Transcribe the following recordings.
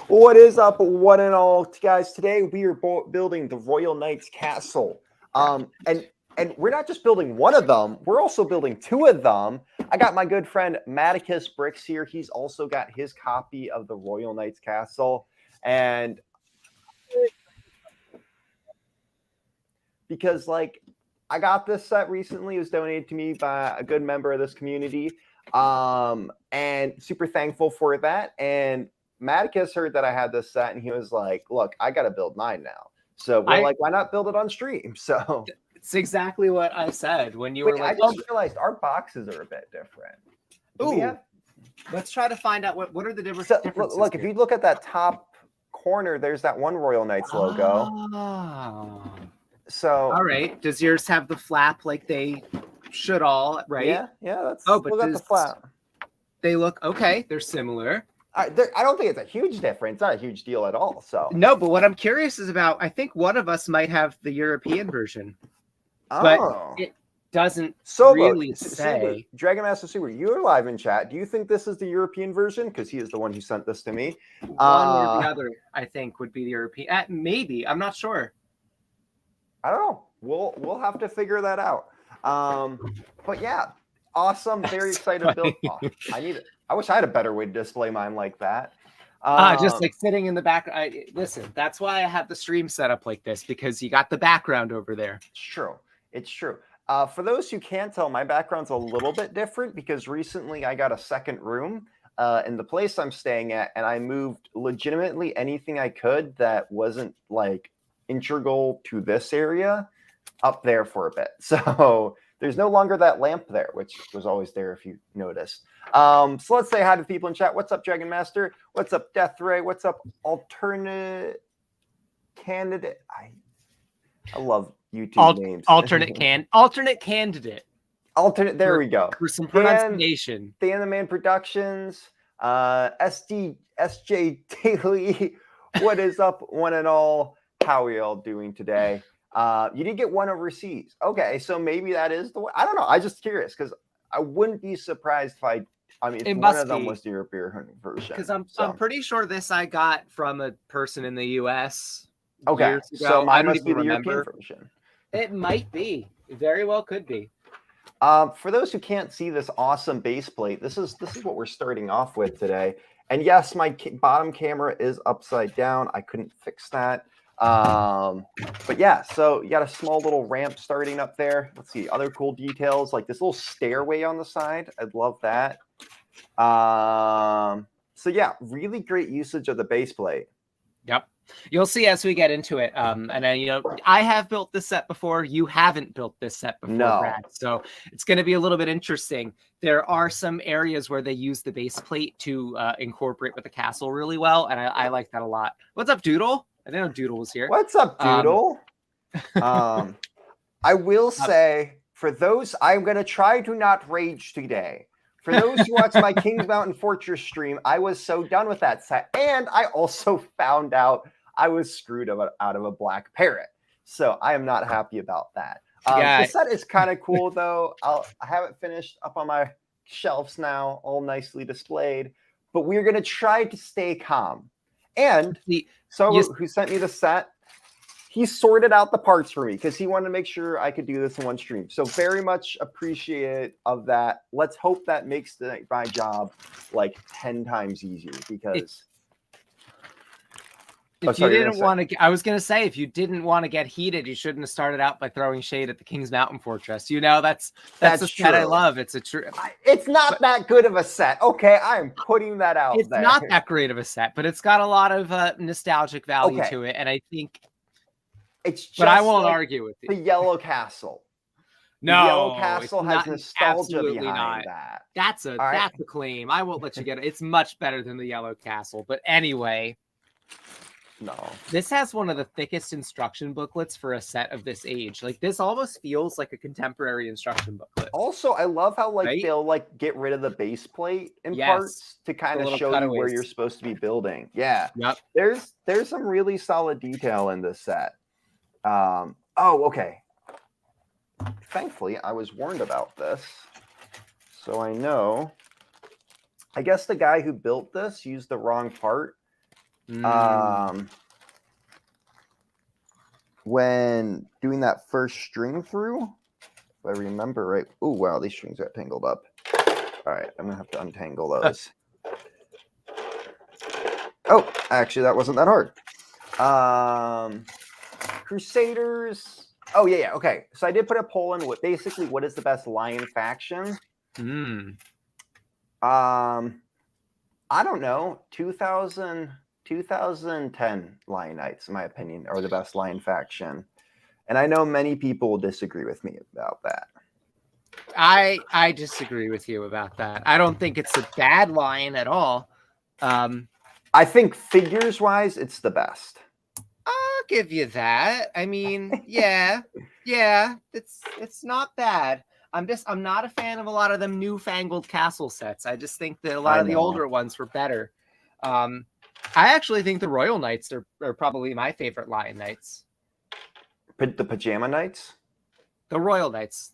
What is up, one and all, guys? Today we are building the Royal Knights Castle. And we're not just building one of them, we're also building two of them. I got my good friend Matticus Bricks here. He's also got his copy of the Royal Knights Castle. And because, like, I got this set recently. It was donated to me by a good member of this community. And super thankful for that. And Matticus heard that I had this set, and he was like, look, I got to build mine now. So we're like, why not build it on stream? So it's exactly what I said when you were like, I just realized our boxes are a bit different. Ooh, let's try to find out what are the differences. Look, if you look at that top corner, there's that one Royal Knights logo. So all right, does yours have the flap like they should all, right? Yeah, that's but look at the flap. They look okay, they're similar. I don't think it's a huge difference. It's not a huge deal at all. So no, but what I'm curious is about, I think one of us might have the European version. But it doesn't really say. Dragon Master Super, you're live in chat. Do you think this is the European version? Because he is the one who sent this to me. One or the other, I think, would be the European. Maybe. I'm not sure. I don't know. We'll have to figure that out. But yeah, awesome. Very excited to build. Oh, I need it. I wish I had a better way to display mine like that. Just like sitting in the back. Listen, that's why I have the stream set up like this, because you got the background over there. It's true. It's true. For those who can't tell, my background's a little bit different because recently I got a second room in the place I'm staying at, and I moved legitimately anything I could that wasn't like integral to this area up there for a bit. So there's no longer that lamp there, which was always there if you noticed. So let's say hi to people in chat. What's up, Dragon Master? What's up, Death Ray? What's up, Alternate Candidate? I love YouTube names. Alternate candidate. Alternate. There we go. For some pronunciation. Dan the Man Productions. SJ Daily. What is up, one and all? How are you all doing today? You did get one overseas. Okay, so maybe that is the one. I don't know. I'm just curious because I wouldn't be surprised if if one of them was the European version. Because I'm pretty sure this I got from a person in the US. Okay, so mine must be the European version. It might be. It very well could be. For those who can't see this awesome base plate, this is what we're starting off with today. And yes, my bottom camera is upside down. I couldn't fix that. But yeah, so you got a small little ramp starting up there. Let's see, other cool details like this little stairway on the side. I'd love that. So yeah, really great usage of the base plate. Yep. You'll see as we get into it. And then, I have built this set before. You haven't built this set before, Brad. So it's going to be a little bit interesting. There are some areas where they use the base plate to incorporate with the castle really well. And I like that a lot. What's up, Doodle? I didn't know Doodle was here. What's up, Doodle? I will say, for those, I'm going to try to not rage today. For those who watch my Kings Mountain Fortress stream, I was so done with that set. And I also found out I was screwed out of a black parrot. So I am not happy about that. The set is kind of cool, though. I have it finished up on my shelves now, all nicely displayed. But we're going to try to stay calm. And who sent me the set, he sorted out the parts for me because he wanted to make sure I could do this in one stream. So very much appreciate of that. Let's hope that makes my job like 10 times easier because if you didn't want to, I was going to say, if you didn't want to get heated, you shouldn't have started out by throwing shade at the Kings Mountain Fortress. That's the set I love. It's it's not that good of a set. Okay, I am putting that out. It's not that great of a set, but it's got a lot of nostalgic value to it, and I think it's just. But I won't argue with you. The Yellow Castle. No, the Yellow Castle has nostalgia behind that. That's a claim. I won't let you get it. It's much better than the Yellow Castle. But anyway. No. This has one of the thickest instruction booklets for a set of this age. Like, this almost feels like a contemporary instruction booklet. Also, I love how they'll get rid of the base plate in parts to kind of show you where you're supposed to be building. Yeah. Yep. There's some really solid detail in this set. Okay. Thankfully, I was warned about this. So I know. I guess the guy who built this used the wrong part. When doing that first string through, if I remember right. Oh, wow, these strings got tangled up. All right, I'm gonna have to untangle those. Oh, actually, that wasn't that hard. Crusaders. Oh, yeah, okay. So I did put a poll in what is the best lion faction? I don't know. 2010 Lion Knights, in my opinion, are the best lion faction. And I know many people will disagree with me about that. I disagree with you about that. I don't think it's a bad lion at all. I think figures-wise, it's the best. I'll give you that. I mean, yeah, it's not bad. I'm not a fan of a lot of them newfangled castle sets. I just think that a lot of the older ones were better. I actually think the Royal Knights are probably my favorite Lion Knights. The Pajama Knights? The Royal Knights.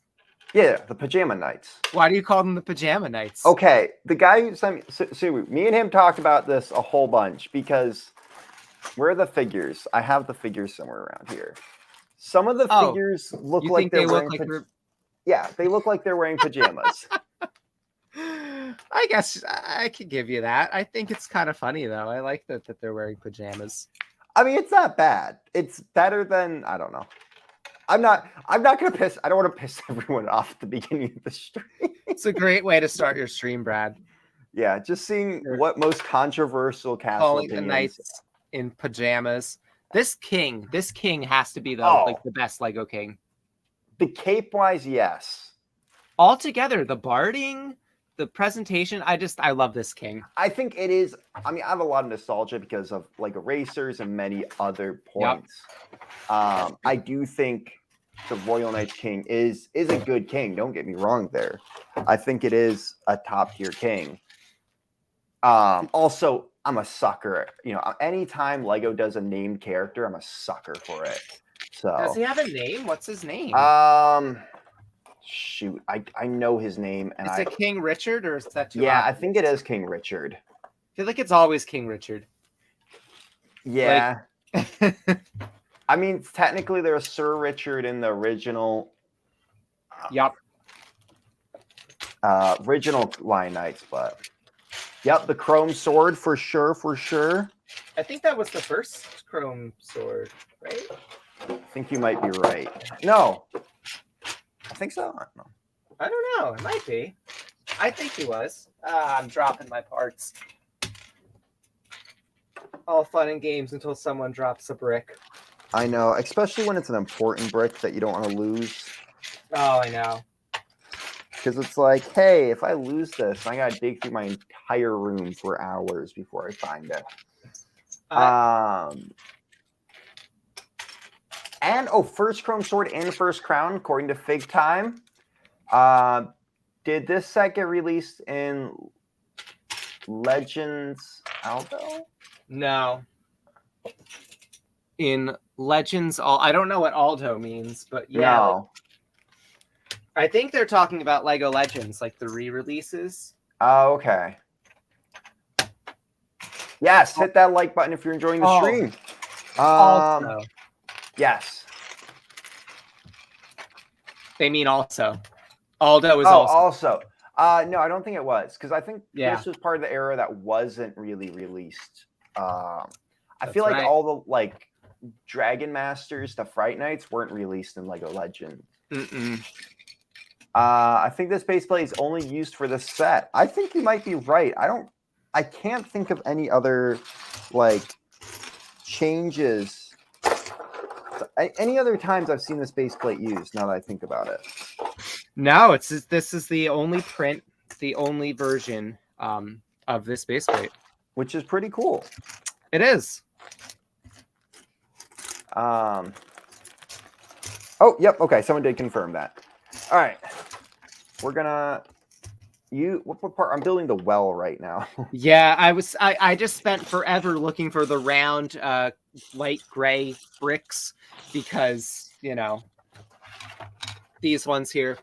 Yeah, the Pajama Knights. Why do you call them the Pajama Knights? Okay, the guy who sent me, so me and him talked about this a whole bunch because where are the figures? I have the figures somewhere around here. Some of the figures look like they're wearing yeah, they look like they're wearing pajamas. I guess I could give you that. I think it's kind of funny though. I like that they're wearing pajamas. I mean, it's not bad. It's better than, I don't know. I'm not gonna piss. I don't want to piss everyone off at the beginning of the stream. It's a great way to start your stream, Brad. Yeah, just seeing what most controversial castle opinions. The knights in pajamas. This king has to be the best Lego king. The cape wise, yes. Altogether, the barding, the presentation, I love this king. I think it is. I mean, I have a lot of nostalgia because of Lego Racers and many other points. Yep. I do think the Royal Knights King is a good king. Don't get me wrong there. I think it is a top tier king. Also, I'm a sucker. You know, anytime Lego does a named character, I'm a sucker for it. So does he have a name? What's his name? Shoot, I know his name. And is it King Richard or is that too obvious? I think it is King Richard. I feel like it's always King Richard. Yeah. I mean, technically there's Sir Richard in the original. Yep. Original Lion Knights, but yep, the chrome sword for sure. I think that was the first chrome sword, right? I think you might be right. No. I think so. I don't know. It might be. I think he was. I'm dropping my parts. All fun and games until someone drops a brick. I know, especially when it's an important brick that you don't want to lose. Oh, I know. Because it's like, hey, if I lose this, I got to dig through my entire room for hours before I find it. And first chrome sword and first crown, according to Fig Time. Did this set get released in Legends Aldo? No. In Legends, I don't know what Aldo means, but yeah. No. I think they're talking about Lego Legends, like the re-releases. Oh, okay. Yes, hit that like button if you're enjoying the stream. Also. Yes. They mean also. Aldo is also. No, I don't think it was, because I think this was part of the era that wasn't really released. I feel like all the Dragon Masters, the Fright Knights weren't released in Lego Legends. I think this base plate is only used for this set. I think you might be right. I can't think of any other changes. Any other times I've seen this base plate used, now that I think about it. No, this is the only print, the only version of this base plate. Which is pretty cool. It is. Oh, yep, okay, someone did confirm that. All right. We're gonna... what part? I'm building the well right now. Yeah, I just spent forever looking for the round light gray bricks because, you know, these ones here,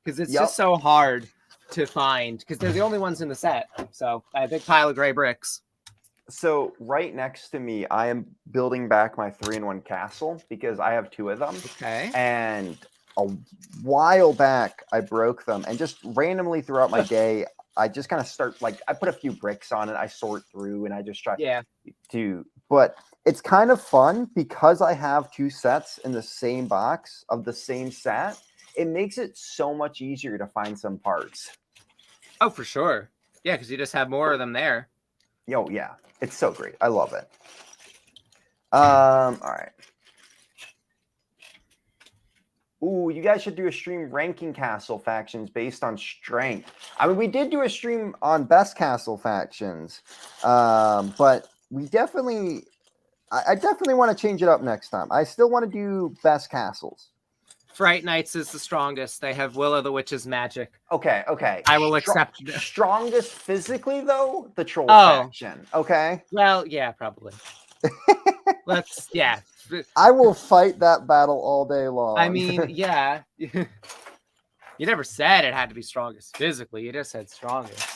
because it's just so hard to find because they're the only ones in the set. So I have a big pile of gray bricks. So right next to me, I am building back my 3-in-1 castle because I have 2 of them. Okay. And a while back, I broke them, and just randomly throughout my day, I just kind of start like I put a few bricks on it. I sort through, and I just try to. But it's kind of fun because I have 2 sets in the same box of the same set. It makes it so much easier to find some parts. Oh, for sure. Yeah, because you just have more of them there. Yo, yeah, it's so great. I love it. All right. Ooh, you guys should do a stream ranking castle factions based on strength. I mean, we did do a stream on best castle factions, but we definitely, I definitely want to change it up next time. I still want to do best castles. Fright Knights is the strongest. They have Will of the Witch's magic. Okay. I will accept. Strongest physically, though, the troll faction. Okay. Well, yeah, probably. Yeah. I will fight that battle all day long. I mean, yeah. You never said it had to be strongest physically. You just said strongest.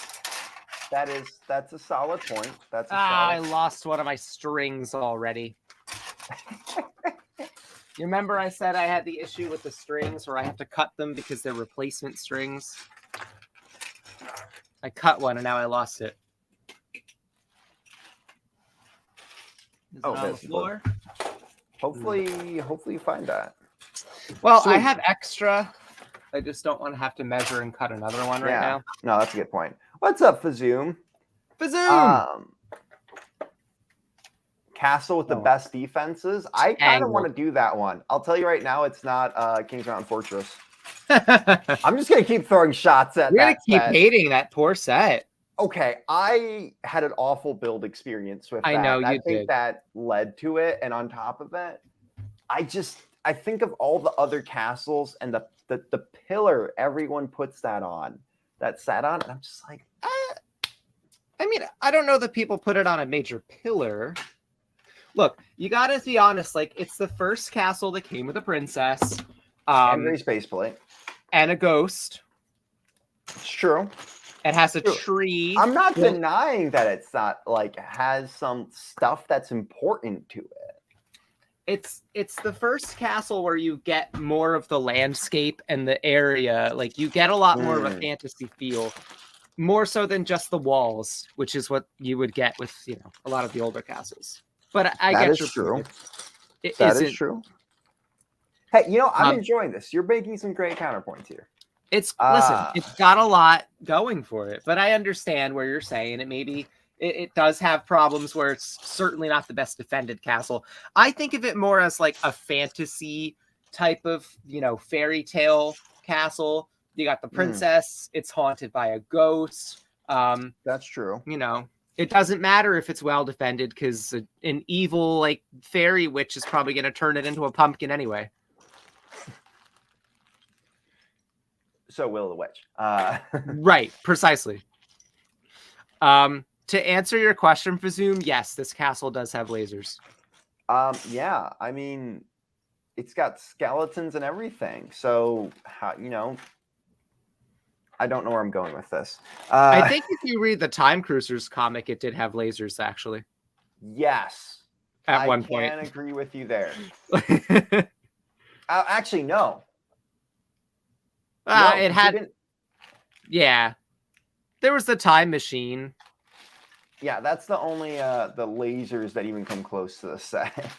That's a solid point. I lost one of my strings already. You remember I said I had the issue with the strings where I have to cut them because they're replacement strings? I cut one and now I lost it. Is it on the floor? Hopefully you find that. Well, I have extra. I just don't want to have to measure and cut another one right now. No, that's a good point. What's up, Fazoom? Castle with the best defenses. I kind of want to do that one. I'll tell you right now, it's not Kings Mountain Fortress. I'm just gonna keep throwing shots at that. You're gonna keep hating that poor set. Okay, I had an awful build experience with that. I know you did. I think that led to it, and on top of it, I think of all the other castles and the pillar everyone puts that sat on, and I'm just like, I mean, I don't know that people put it on a major pillar. Look, you gotta be honest. Like, it's the first castle that came with a princess, and a space plate, and a ghost. It's true. It has a tree. I'm not denying that it's not like has some stuff that's important to it. It's the first castle where you get more of the landscape and the area. Like, you get a lot more of a fantasy feel, more so than just the walls, which is what you would get with a lot of the older castles. But I get your true. That is true. Hey, I'm enjoying this. You're making some great counterpoints here. Listen, it's got a lot going for it, but I understand where you're saying it does have problems where it's certainly not the best defended castle. I think of it more as like a fantasy type of, fairy tale castle. You got the princess, it's haunted by a ghost. That's true. It doesn't matter if it's well defended because an evil like fairy witch is probably going to turn it into a pumpkin anyway. So Will of the Witch. Right, precisely. To answer your question, Fazoom, yes, this castle does have lasers. Yeah, I mean, it's got skeletons and everything. So, I don't know where I'm going with this. I think if you read the Time Cruisers comic, it did have lasers, actually. Yes. At one point. I can agree with you there. Actually, no. It had. Yeah. There was the time machine. Yeah, that's the only the lasers that even come close to the set.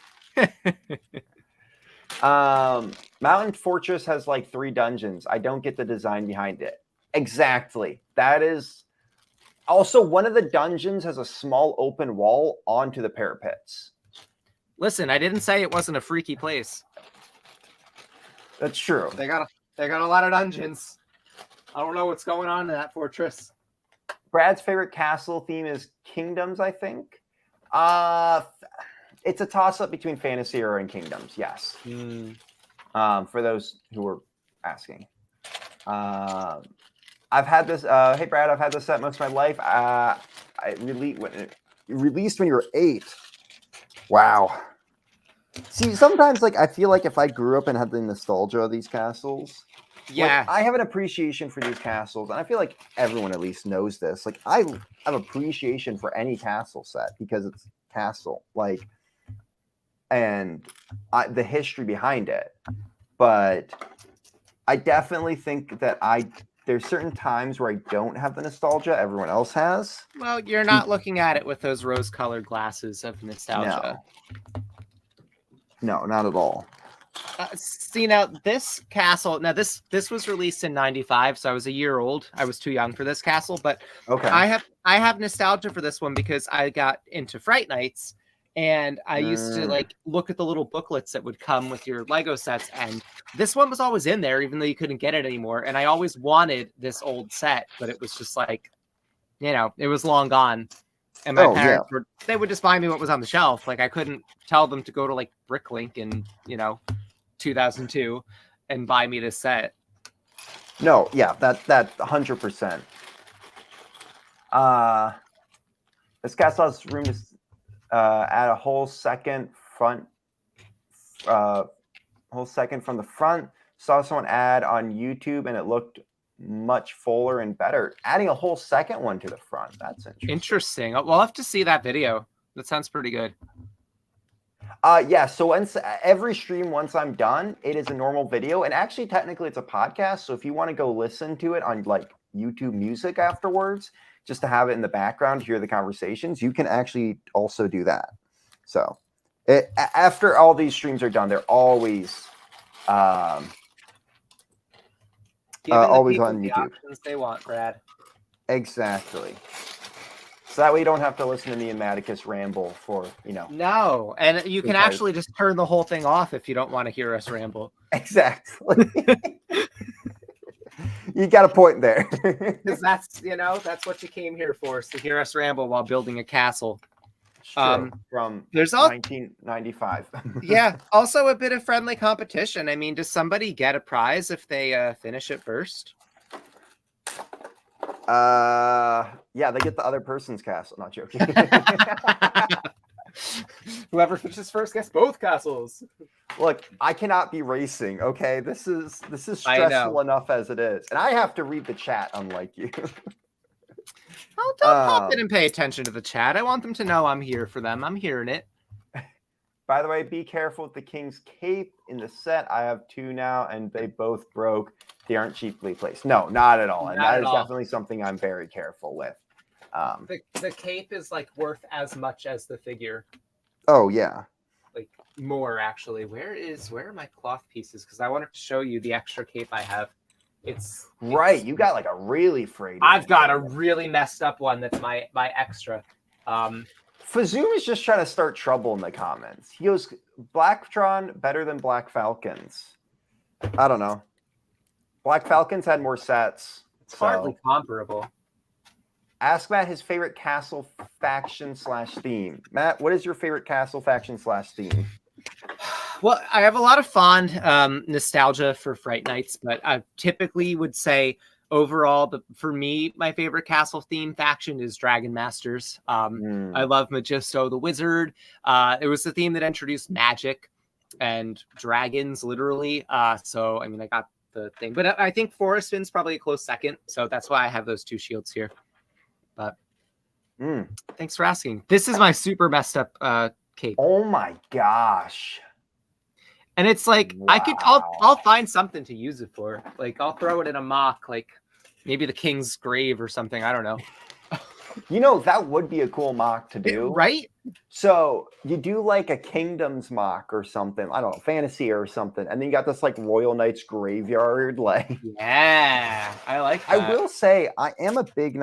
Mountain Fortress has like 3 dungeons. I don't get the design behind it. Exactly. That is also one of the dungeons has a small open wall onto the parapets. Listen, I didn't say it wasn't a freaky place. That's true. They got a lot of dungeons. I don't know what's going on in that fortress. Brad's favorite castle theme is Kingdoms, I think. It's a toss-up between Fantasy Era and Kingdoms, yes. For those who were asking. I've had this. Hey, Brad, I've had this set most of my life. Released when you were 8. Wow. See, sometimes I feel like if I grew up and had the nostalgia of these castles, Yeah. Like, I have an appreciation for these castles, and I feel like everyone at least knows this. Like, I have appreciation for any castle set because it's castle, like, and the history behind it. But I definitely think that there's certain times where I don't have the nostalgia everyone else has. Well, you're not looking at it with those rose-colored glasses of nostalgia. No, not at all. See, now this castle, this was released in '95, so I was a year old. I was too young for this castle, but Okay. I have nostalgia for this one because I got into Fright Nights, and I used to like look at the little booklets that would come with your Lego sets, and this one was always in there, even though you couldn't get it anymore. And I always wanted this old set, but it was just like, it was long gone. And my parents they would just buy me what was on the shelf. Like, I couldn't tell them to go to like Bricklink in 2002 and buy me this set. No, yeah, that 100%. This castle has room to add a whole second from the front. Saw someone add on YouTube, and it looked much fuller and better. Adding a whole second one to the front. That's interesting. We'll have to see that video. That sounds pretty good. Yeah, so every stream, once I'm done, it is a normal video, and actually technically it's a podcast, so if you want to go listen to it on like YouTube Music afterwards, just to have it in the background, hear the conversations, you can actually also do that. So after all these streams are done, they're always always on YouTube. The options they want, Brad. Exactly. So that way you don't have to listen to me and Matticus ramble for, No, and you can actually just turn the whole thing off if you don't want to hear us ramble. Exactly. You got a point there. Because that's what you came here for, is to hear us ramble while building a castle. From there's 1995. Yeah, also a bit of friendly competition. I mean, does somebody get a prize if they finish it first? Yeah, they get the other person's castle. Not joking. Whoever finishes first gets both castles. Look, I cannot be racing. Okay, this is stressful enough as it is, and I have to read the chat, unlike you. Oh, don't pop in and pay attention to the chat. I want them to know I'm here for them. I'm hearing it. By the way, be careful with the King's Cape in the set. I have 2 now, and they both broke. They aren't cheaply placed. No, not at all. And that is definitely something I'm very careful with. The cape is like worth as much as the figure. Oh, yeah. Like more, actually. Where are my cloth pieces? Because I wanted to show you the extra cape I have. It's you got like a really frayed. I've got a really messed up one that's my extra. Fazoom is just trying to start trouble in the comments. He goes, Blacktron better than Black Falcons. I don't know. Black Falcons had more sets. It's hardly comparable. Ask Matt his favorite castle faction / theme. Matt, what is your favorite castle faction / theme? Well, I have a lot of fond nostalgia for Fright Nights, but I typically would say overall, for me, my favorite castle theme faction is Dragon Masters. I love Magisto the Wizard. It was the theme that introduced magic and dragons, literally. So, I mean, I got the thing. But I think Forest Spin's probably a close second. So that's why I have those 2 shields here. But thanks for asking. This is my super messed up cape. Oh, my gosh. And it's like, wow. I'll find something to use it for. Like, I'll throw it in a mock, like maybe the King's Grave or something. I don't know. That would be a cool mock to do. Right? So you do like a Kingdoms mock or something. I don't know, fantasy or something. And then you got this like Royal Knights Graveyard. Like, yeah, I like that. I will say I am a big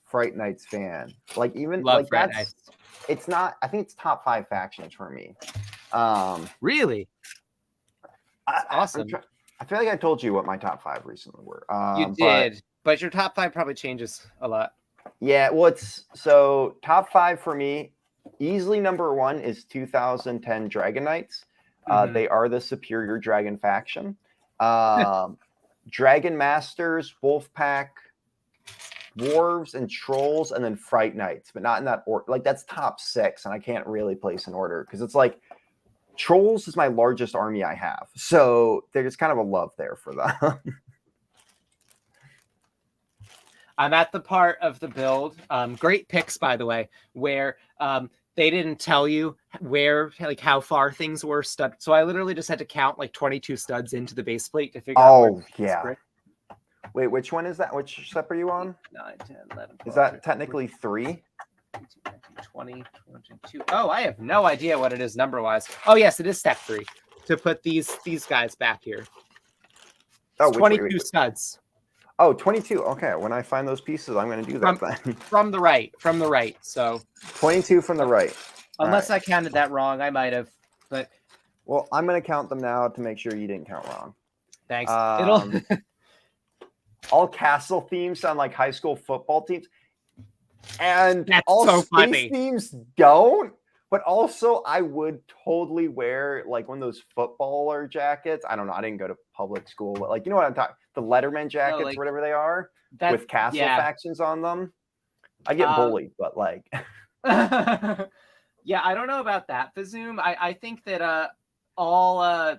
Fright Nights fan. Like, even love like Fright that's Nights. It's not, I think it's top 5 factions for me. Really? Awesome. I feel like I told you what my top 5 recently were. You did, but your top 5 probably changes a lot. Yeah, well, so top 5 for me, easily number 1 is 2010 Dragon Knights. They are the superior dragon faction. Dragon Masters, Wolfpack, Dwarves, and Trolls, and then Fright Nights, but not in that order. Like, that's top 6, and I can't really place an order because it's like Trolls is my largest army I have, so there's kind of a love there for them. I'm at the part of the build. Great picks, by the way, where they didn't tell you where, like, how far things were stud. So I literally just had to count like 22 studs into the base plate to figure out. Oh, yeah. Wait, which one is that? Which step are you on? 9, 10, 11, 12, is that technically 3? 20, 22. Oh, I have no idea what it is number-wise. Oh, yes, it is step 3 to put these guys back here. It's 22 studs. Oh, 22. Okay, when I find those pieces, I'm going to do that then. From the right. So 22 from the right. Unless I counted that wrong, I might have. But well, I'm going to count them now to make sure you didn't count wrong. Thanks. All castle themes sound like high school football teams, and that's all so space funny. themes don't. But also, I would totally wear like one of those footballer jackets. I don't know. I didn't go to public school, but like, you know what I'm talking? The Letterman jackets, like, whatever they are, with castle factions on them. I get bullied, but like. Yeah, I don't know about that, Fazoom. I think that all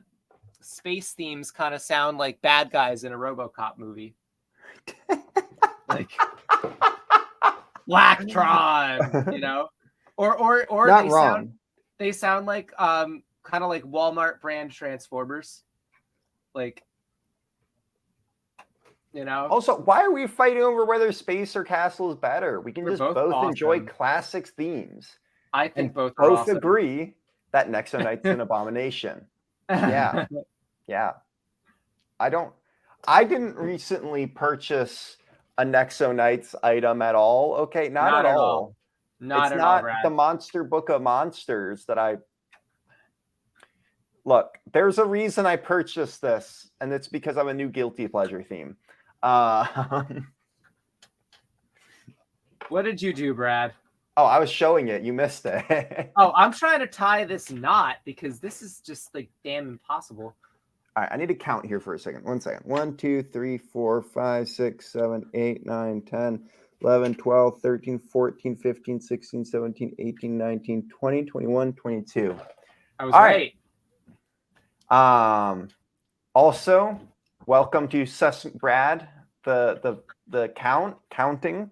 space themes kind of sound like bad guys in a RoboCop movie. Like Blacktron, you know? Or not wrong. They sound like kind of like Walmart brand Transformers. Like, you know. Also, why are we fighting over whether space or castle is better? We can just both awesome. enjoy classic themes. I think both awesome. Agree that Nexo Knight's an abomination. Yeah. Yeah. I didn't recently purchase a Nexo Knights item at all. Okay, not at all. Not it's at not all, Brad. The Monster Book of Monsters that I look. There's a reason I purchased this, and it's because I'm a new guilty pleasure theme. What did you do, Brad? Oh, I was showing it. You missed it. Oh, I'm trying to tie this knot because this is just like damn impossible. All right, I need to count here for a second. 1 second. 1, 2, 3, 4, 5, 6, 7, 8, 9, 10, 11, 12, 13, 14, 15, 16, 17, 18, 19, 20, 21, 22. I was right. Also, welcome to Brad, the counting.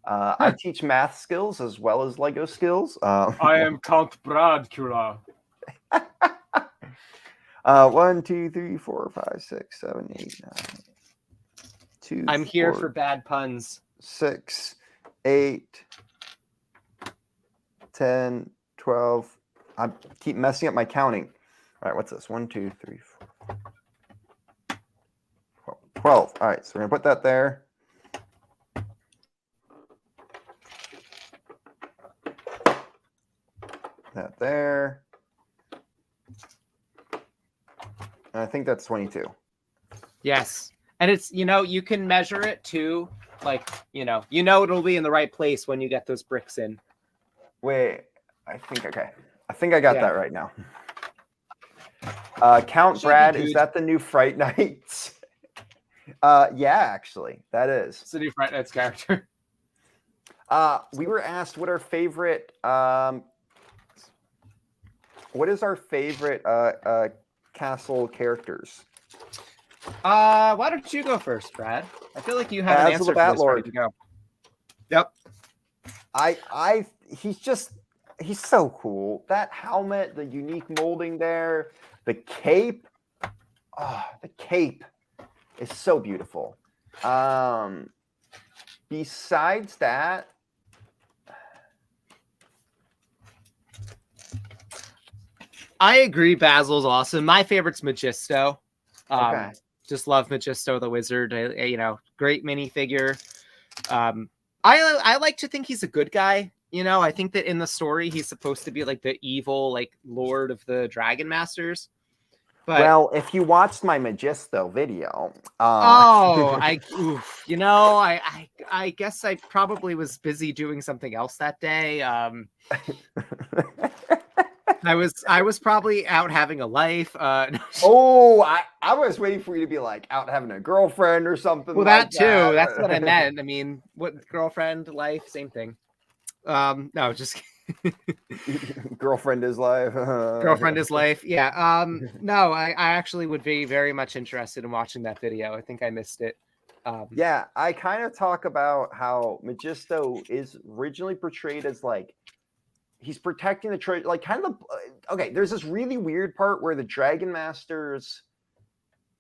I teach math skills as well as Lego skills. I am Count Bradcula. 1, 2, 3, 4, 5, 6, 7, 8, 9. 2. I'm here for bad puns. 6, 8, 10, 12. I keep messing up my counting. All right, what's this? 1, 2, 3, 4, 12. All right, so we're gonna put that there. That there. And I think that's 22. Yes. And it's, you can measure it too. Like, it'll be in the right place when you get those bricks in. Wait, I think I got that right now. Count Brad, is that the new Fright Nights? Yeah, actually, that is. It's the new Fright Nights character. We were asked what our favorite, what is our favorite castle characters? Why don't you go first, Brad? I feel like you have an answer for this ready to go. Yep. He's so cool. That helmet, the unique molding there, the cape. Oh, the cape is so beautiful. Besides that, I agree. Basil's awesome. My favorite's Magisto. Okay. Just love Magisto the Wizard. Great minifigure. I like to think he's a good guy. I think that in the story he's supposed to be like the evil, like Lord of the Dragon Masters. But well, if you watched my Magisto video, I guess I probably was busy doing something else that day. I was probably out having a life. I was waiting for you to be like out having a girlfriend or something. Well, that too. That's what I meant. I mean, what girlfriend, life, same thing. No, just Girlfriend is life. Girlfriend is life. Yeah. No, I actually would be very much interested in watching that video. I think I missed it. Yeah, I kind of talk about how Magisto is originally portrayed as like he's protecting the treasure, like kind of the okay. There's this really weird part where the Dragon Masters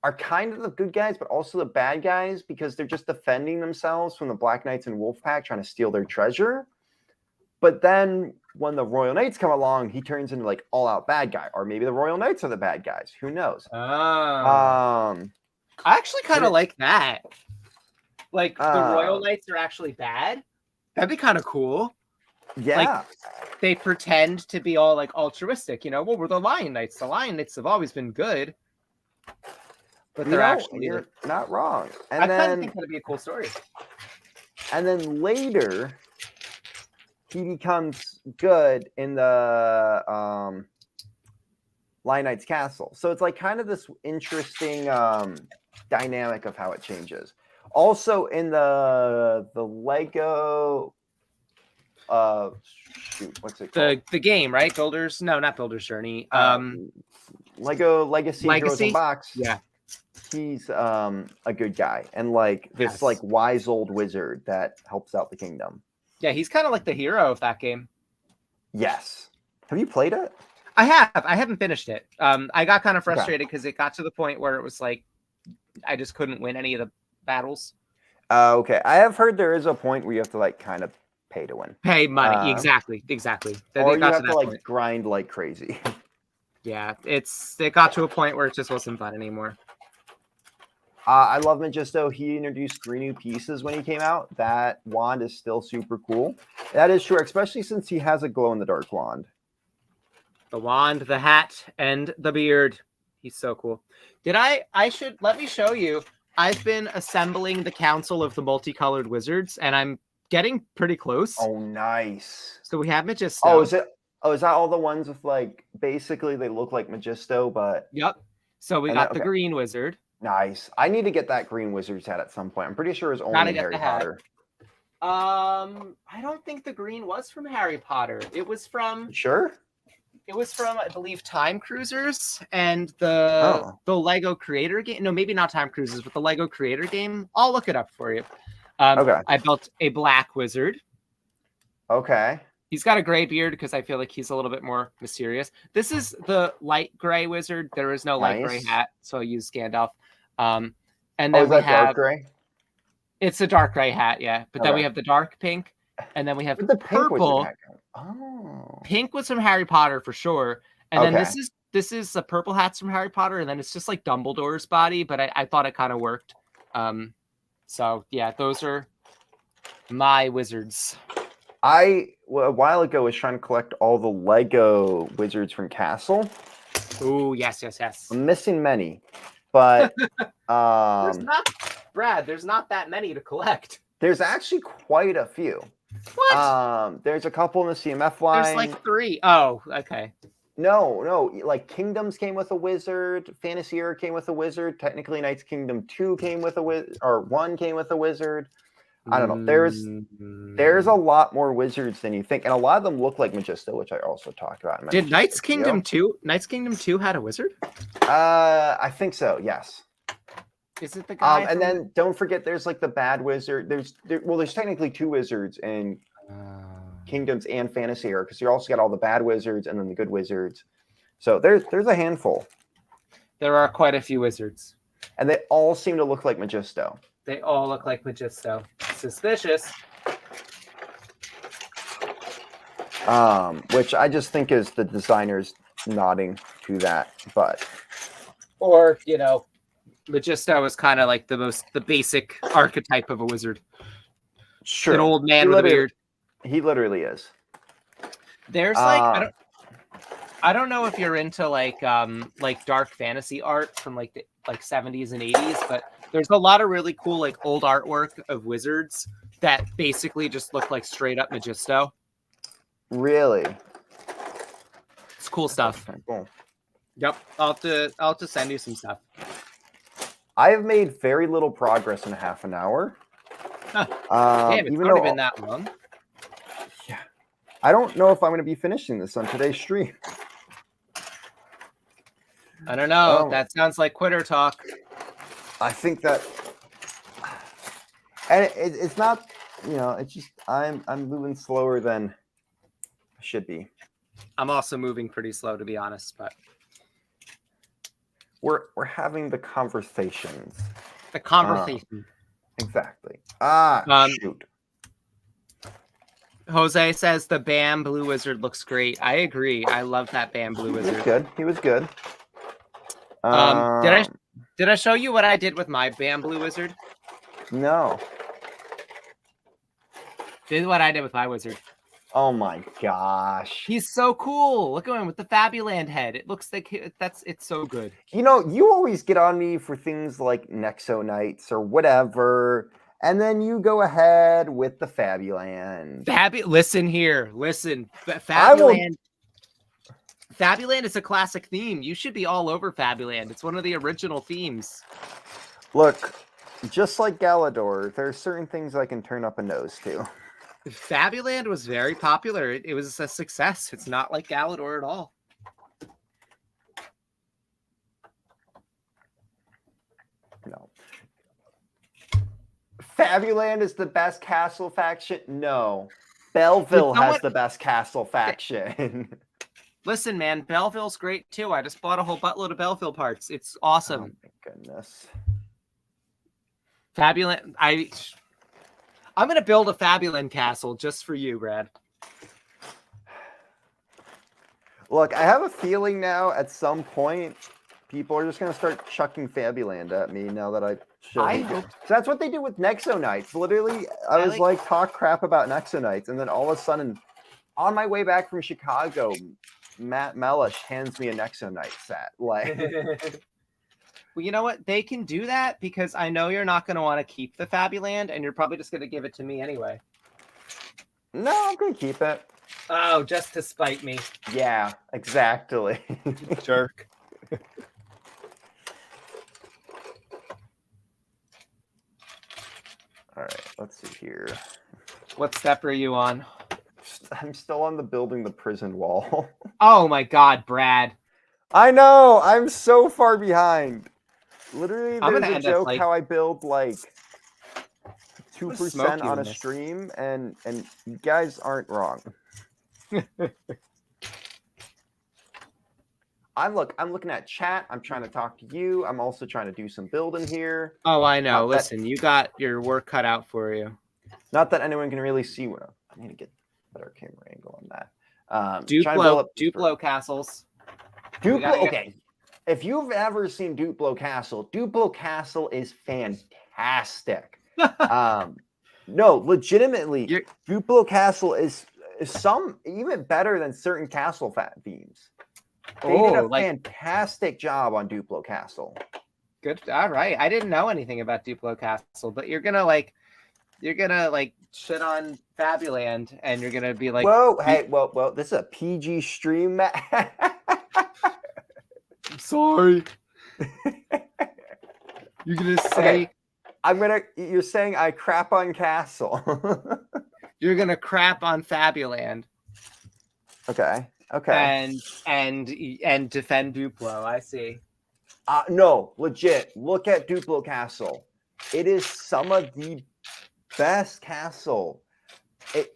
are kind of the good guys, but also the bad guys because they're just defending themselves from the Black Knights and Wolfpack trying to steal their treasure. But then when the Royal Knights come along, he turns into like all out bad guy, or maybe the Royal Knights are the bad guys. Who knows? Oh. I actually kind of like that. Like the Royal Knights are actually bad. That'd be kind of cool. Yeah. Like they pretend to be all like altruistic, you know. Well, we're the Lion Knights. The Lion Knights have always been good. But they're actually you're not wrong. And I then kind of think that'd be a cool story. And then later he becomes good in the Lion Knight's castle. So it's like kind of this interesting dynamic of how it changes. Also in the Lego shoot, what's it called? The game, right? Builders? No, not Builders Journey. Lego Legacy Heroes in Box. Yeah. He's a good guy and like this like wise old wizard that helps out the kingdom. Yeah, he's kind of like the hero of that game. Yes. Have you played it? I have. I haven't finished it. I got kind of frustrated because it got to the point where it was like I just couldn't win any of the battles. Okay. I have heard there is a point where you have to like kind of pay to win. Pay money. Exactly. Or you have to like grind like crazy. Yeah, it got to a point where it just wasn't fun anymore. I love Magisto. He introduced 3 new pieces when he came out. That wand is still super cool. That is true, especially since he has a glow-in-the-dark wand. The wand, the hat, and the beard. He's so cool. Let me show you. I've been assembling the Council of the Multicolored Wizards, and I'm getting pretty close. Oh, nice. So we have Magisto. Is that all the ones with like, basically they look like Magisto, but... Yep. So we got the green wizard. Nice. I need to get that green wizard's hat at some point. I'm pretty sure it's only Harry Potter. I don't think the green was from Harry Potter. It was from... Sure? It was from, I believe, Time Cruisers and the Lego Creator game. No, maybe not Time Cruisers, but the Lego Creator game. I'll look it up for you. I built a black wizard. Okay. He's got a gray beard because I feel like he's a little bit more mysterious. This is the light gray wizard. There is no light gray hat, so I use Gandalf. And then we have dark gray? It's a dark gray hat, yeah. But then we have the dark pink, and then we have the purple. Pink was from Harry Potter for sure. And then this is the purple hats from Harry Potter, and then it's just like Dumbledore's body, but I thought it kind of worked. So yeah, those are my wizards. A while ago was trying to collect all the Lego wizards from Castle. Oh, yes. I'm missing many, but there's not that many to collect. There's actually quite a few. What? There's a couple in the CMF line. There's like 3. Oh, okay. No. Like Kingdoms came with a wizard. Fantasy Era came with a wizard. Technically, Knights Kingdom 2 came with a wizard, or 1 came with a wizard. I don't know. There's a lot more wizards than you think, and a lot of them look like Magisto, which I also talked about. Did Knights Kingdom 2? Knights Kingdom 2 had a wizard? I think so. Yes. Is it the guy? And then don't forget, there's like the bad wizard. There's technically 2 wizards in Kingdoms and Fantasy Era because you also got all the bad wizards and then the good wizards. So there's a handful. There are quite a few wizards, and they all seem to look like Magisto. They all look like Magisto. Suspicious. Which I just think is the designers nodding to that, but or Magisto is kind of like the basic archetype of a wizard. Sure, an old man with a beard. He literally is. There's like I don't know if you're into like dark fantasy art from like the 70s and 80s, but there's a lot of really cool like old artwork of wizards that basically just look like straight up Magisto. Really? It's cool stuff. Okay, cool. Yep. I'll have to send you some stuff. I have made very little progress in half an hour. Damn, it's not been that long. Yeah. I don't know if I'm going to be finishing this on today's stream. I don't know. That sounds like quitter talk. I think that, and it's not, it's just I'm moving slower than I should be. I'm also moving pretty slow, to be honest, but we're having the conversations. The conversation. Exactly. Shoot. Jose says the Bam Blue Wizard looks great. I agree. I love that Bam Blue Wizard. He was good. Did I show you what I did with my Bam Blue Wizard? No. This is what I did with my wizard. Oh my gosh. He's so cool. Look at him with the Fabuland head. It looks like it's so good. You always get on me for things like Nexo Knights or whatever. And then you go ahead with the Fabuland. Listen here. Listen. Fabuland is a classic theme. You should be all over Fabuland. It's one of the original themes. Look, just like Galador, there are certain things I can turn up a nose to. Fabuland was very popular. It was a success. It's not like Galador at all. No. Fabuland is the best castle faction? No. Belleville has the best castle faction. Listen, man, Belleville's great too. I just bought a whole buttload of Belleville parts. It's awesome. Oh my goodness. Fabuland. I'm going to build a Fabuland castle just for you, Brad. Look, I have a feeling now at some point people are just going to start chucking Fabuland at me now that I show you. So that's what they do with Nexo Knights. Literally, I was like talk crap about Nexo Knights, and then all of a sudden, on my way back from Chicago, Matt Mellish hands me a Nexo Knight set. Like, well, you know what? They can do that because I know you're not going to want to keep the Fabuland, and you're probably just going to give it to me anyway. No, I'm going to keep it. Oh, just to spite me. Yeah, exactly. Jerk. All right, let's see here. What step are you on? I'm still on the building the prison wall. Oh my God, Brad. I know. I'm so far behind. Literally, there's a joke like, how I build like 2% on a stream, and you guys aren't wrong. I'm looking at chat. I'm trying to talk to you. I'm also trying to do some building here. Oh, I know. Listen, you got your work cut out for you. Not that anyone can really see what I need to get a better camera angle on that. Duplo castles. Duplo. Okay. If you've ever seen Duplo Castle is fantastic. No, legitimately, Duplo Castle is some even better than certain castle themes. They did a fantastic job on Duplo Castle. Good. All right. I didn't know anything about Duplo Castle, but you're gonna shit on Fabuland, and you're gonna be like, whoa, hey, well, this is a PG stream. I'm sorry. You're gonna say you're saying I crap on Castle. You're gonna crap on Fabuland. Okay. And defend Duplo. I see. No, legit. Look at Duplo Castle. It is some of the best castle.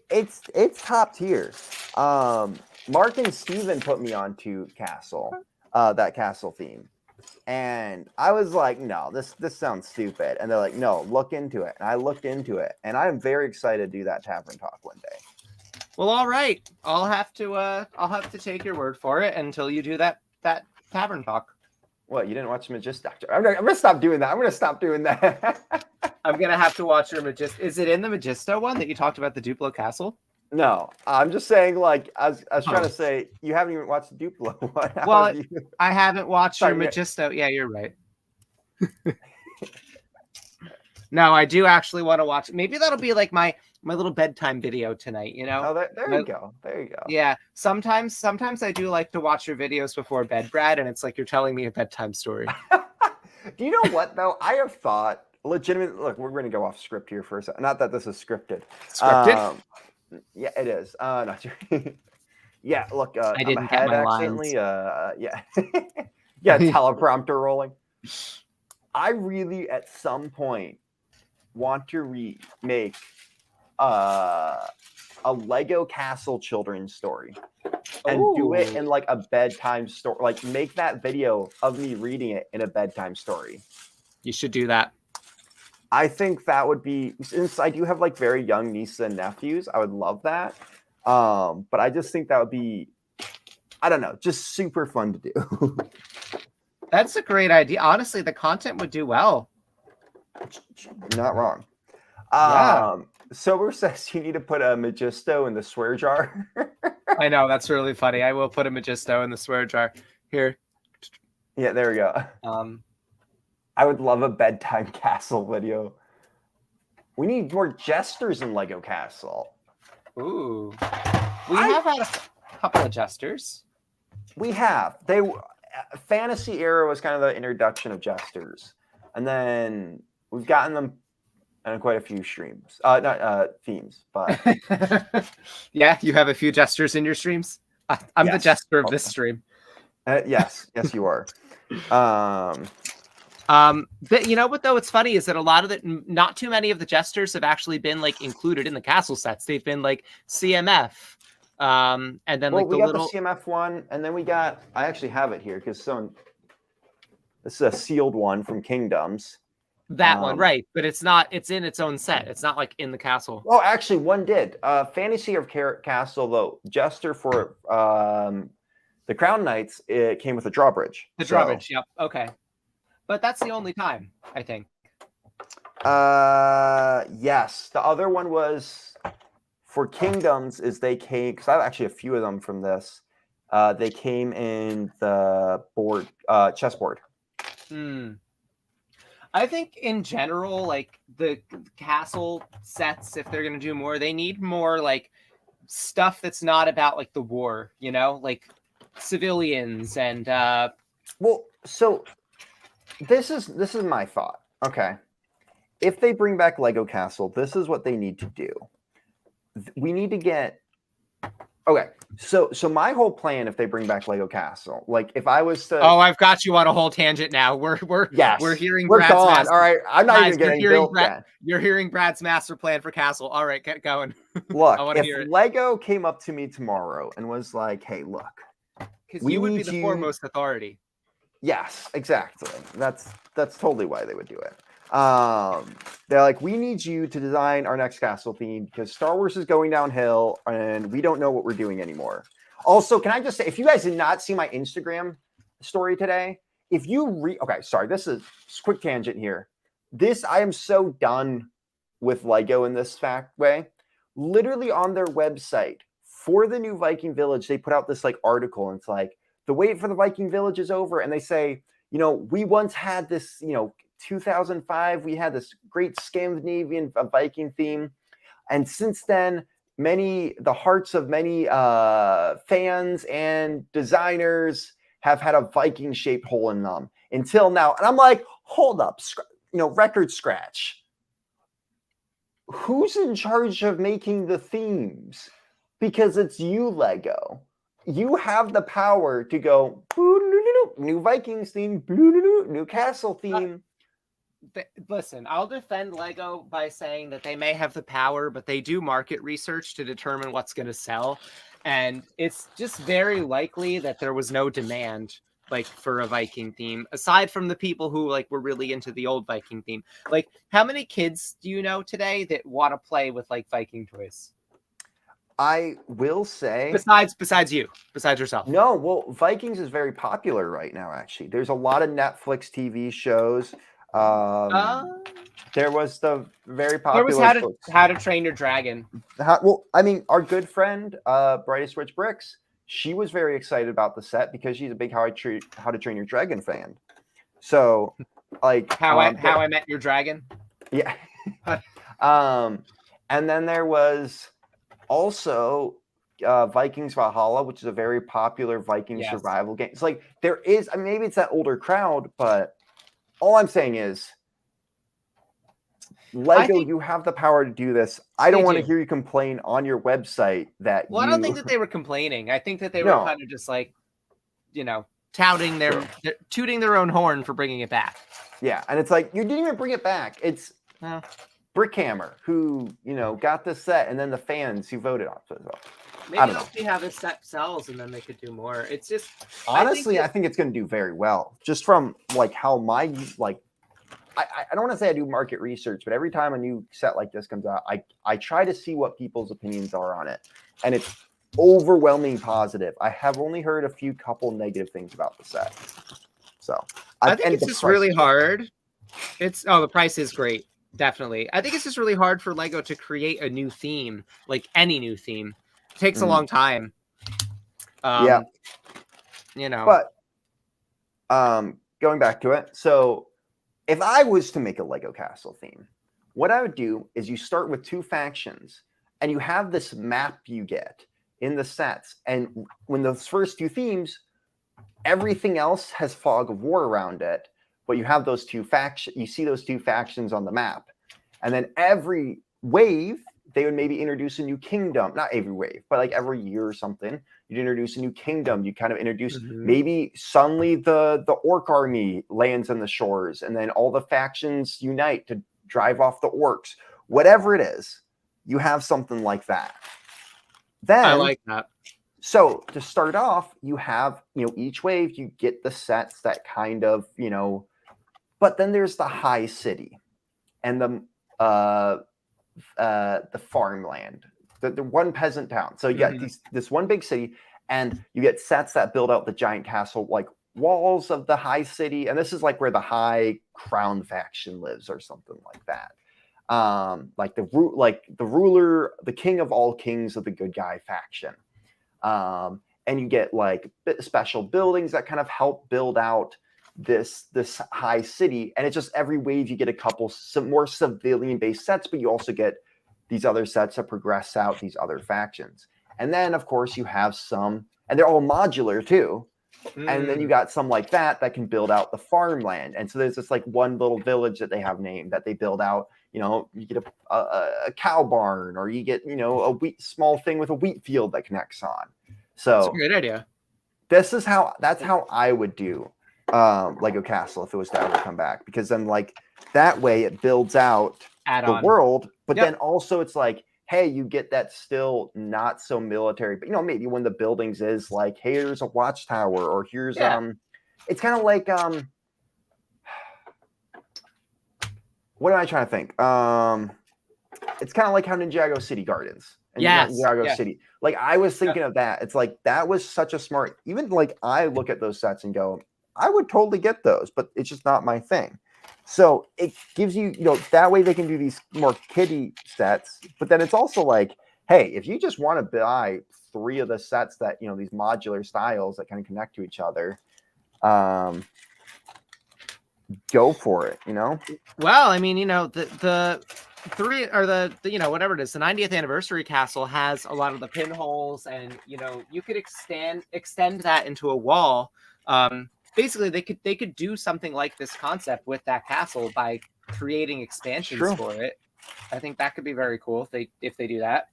It's top tier. Mark and Steven put me onto Castle, that castle theme. And I was like, no, this sounds stupid. And they're like, no, look into it. And I looked into it. And I'm very excited to do that Tavern Talk one day. Well, all right. I'll have to take your word for it until you do that Tavern Talk. What, you didn't watch Magista? I'm gonna stop doing that. I'm gonna have to watch your Magista. Is it in the Magista one that you talked about the Duplo Castle? No, I'm just saying, like, I was trying to say, you haven't even watched the Duplo one. Well, I haven't watched your Magista. Yeah, you're right. No, I do actually want to watch it. Maybe that'll be like my little bedtime video tonight, you know? Oh, there you go. Yeah. Sometimes I do like to watch your videos before bed, Brad, and it's like you're telling me a bedtime story. Do you know what, though? I have thought, legitimately, look, we're going to go off script here for a second. Not that this is scripted. Scripted? Yeah, it is. Not true. Yeah, look, I I'm didn't get ahead my accidentally. lines. Yeah. Yeah, teleprompter rolling. I really, at some point, want to remake uh, a Lego Castle children's story and do it Oh, in like a bedtime story. Like make that video of me reading it in a bedtime story. you should do that. I think that would be, since I do have like very young nieces and nephews, I would love that. But I just think that would be, I don't know, just super fun to do. That's a great idea. Honestly, the content would do well. Not wrong. Yeah, Sober says you need to put a Magisto in the swear jar. I know. That's really funny. I will put a Magisto in the swear jar. Here. Yeah, there we go. Um, I would love a bedtime castle video. We need more jesters in Lego Castle. ooh. We have had a couple of jesters. We have. Fantasy era was kind of the introduction of jesters, and then we've gotten them in quite a few streams. Not themes, but Yeah, you have a few jesters in your streams. I'm the yes. jester of this stream. Yes, you are. But you know what though? It's funny is that a lot of not too many of the jesters have actually been like included in the castle sets. They've been like CMF. And then well, like we the got little the CMF one, and then we got. I actually have it here because this is a sealed one from Kingdoms. that one, right? But it's not. It's in its own set. It's not like in the castle. Oh, actually, one did. Fantasy of Castle though. Jester for the Crown Knights. It came with a drawbridge. The drawbridge. Yep. Okay. But that's the only time, I think. Yes. The other one was for Kingdoms. Is they came because I have actually a few of them from this. They came in the chessboard. I think in general, like the castle sets, if they're gonna do more, they need more like stuff that's not about like the war, you know, like civilians and Well, so this is my thought. Okay. If they bring back Lego Castle, this is what they need to do. We need to get okay. So my whole plan, if they bring back Lego Castle, like if I was to oh, I've got you on a whole tangent now. We're hearing we're Brad's gone. master. All right, I'm not Guys, even getting built yet. You're hearing Brad's master plan for Castle. All right, get going. Look, I want to hear if it. Lego came up to me tomorrow and was like, "Hey, look, because you would be the foremost authority." Yes, exactly. That's totally why they would do it. They're like, we need you to design our next castle theme because Star Wars is going downhill and we don't know what we're doing anymore. Also, can I just say, if you guys did not see my Instagram story today, if you okay, sorry, this is a quick tangent here. I am so done with Lego in this way. Literally on their website for the new Viking Village, they put out this like article and it's like, the wait for the Viking Village is over. And they say, we once had this, 2005, we had this great Scandinavian Viking theme. And since then, the hearts of many fans and designers have had a Viking shaped hole in them until now. And I'm like, hold up, record scratch. Who's in charge of making the themes? Because it's you, Lego. You have the power to go new Vikings theme, new castle theme. Listen, I'll defend Lego by saying that they may have the power, but they do market research to determine what's going to sell. And it's just very likely that there was no demand like for a Viking theme, aside from the people who like were really into the old Viking theme. Like, how many kids do you know today that want to play with like Viking toys? I will say, besides yourself. No, well, Vikings is very popular right now. Actually, there's a lot of Netflix TV shows. There was the very popular. There was How to Train Your Dragon. Our good friend, Matticus Bricks, she was very excited about the set because she's a big How to Train Your Dragon fan. So, like How I Met Your Dragon. Yeah. And then there was also Vikings Valhalla, which is a very popular Viking survival game. It's like there is, maybe it's that older crowd, but all I'm saying is Lego, you have the power to do this. I don't want to do. hear you complain on your website that Well, I don't think that they were complaining. I think that they were No. kind of just like, touting tooting their own horn for bringing it back. Yeah, and it's like, you didn't even bring it back. It's Well, Brickhammer who, got this set, and then the fans who voted on it. So, maybe they'll see how this set sells, and then they could do more. It's just honestly, I think it's going to do very well. Just from like how my I don't want to say I do market research, but every time a new set like this comes out, I try to see what people's opinions are on it, and it's overwhelmingly positive. I have only heard a couple negative things about the set. So I think it's just really hard. The price is great. Definitely. I think it's just really hard for Lego to create a new theme, like any new theme. It takes a long time. Yeah. But going back to it, so if I was to make a Lego castle theme, what I would do is you start with 2 factions, and you have this map you get in the sets. And when those first 2 themes, everything else has fog of war around it, but you have those 2 factions. You see those 2 factions on the map, and then every wave they would maybe introduce a new kingdom. Not every wave, but like every year or something, you'd introduce a new kingdom. You kind of introduce maybe suddenly the orc army lands on the shores, and then all the factions unite to drive off the orcs. Whatever it is, you have something like that. Then I like that. So to start off, you have, each wave you get the sets that kind of, but then there's the high city and the farmland, the one peasant town. So you got this one big city, and you get sets that build out the giant castle, like walls of the high city. And this is like where the high crown faction lives or something like that. Like the ruler, the king of all kings of the good guy faction. And you get like special buildings that kind of help build out this high city. And it's just every wave you get some more civilian based sets, but you also get these other sets that progress out these other factions. And then of course you have some, and they're all modular too. And then you got some like that can build out the farmland. And so there's this like one little village that they have named that they build out. You get a cow barn, or you get, a small thing with a wheat field that connects on. So that's a great idea. That's how I would do Lego Castle if it was to ever come back, because then like that way it builds out the world, but then also it's like, hey, you get that still not so military, but maybe one of the buildings is like, hey, here's a watchtower, or here's it's kind of like what am I trying to think? It's kind of like how Ninjago City Gardens and Ninjago City. Like I was thinking of that. It's like that was such a smart. Even like I look at those sets and go, I would totally get those, but it's just not my thing. So it gives you, that way they can do these more kiddie sets. But then it's also like, hey, if you just want to buy 3 of the sets that these modular styles that kind of connect to each other, go for it. Well, I mean, the 3 or the whatever it is, the 90th anniversary castle has a lot of the pinholes, and you could extend that into a wall. Basically they could do something like this concept with that castle by creating expansions for it. I think that could be very cool if they do that.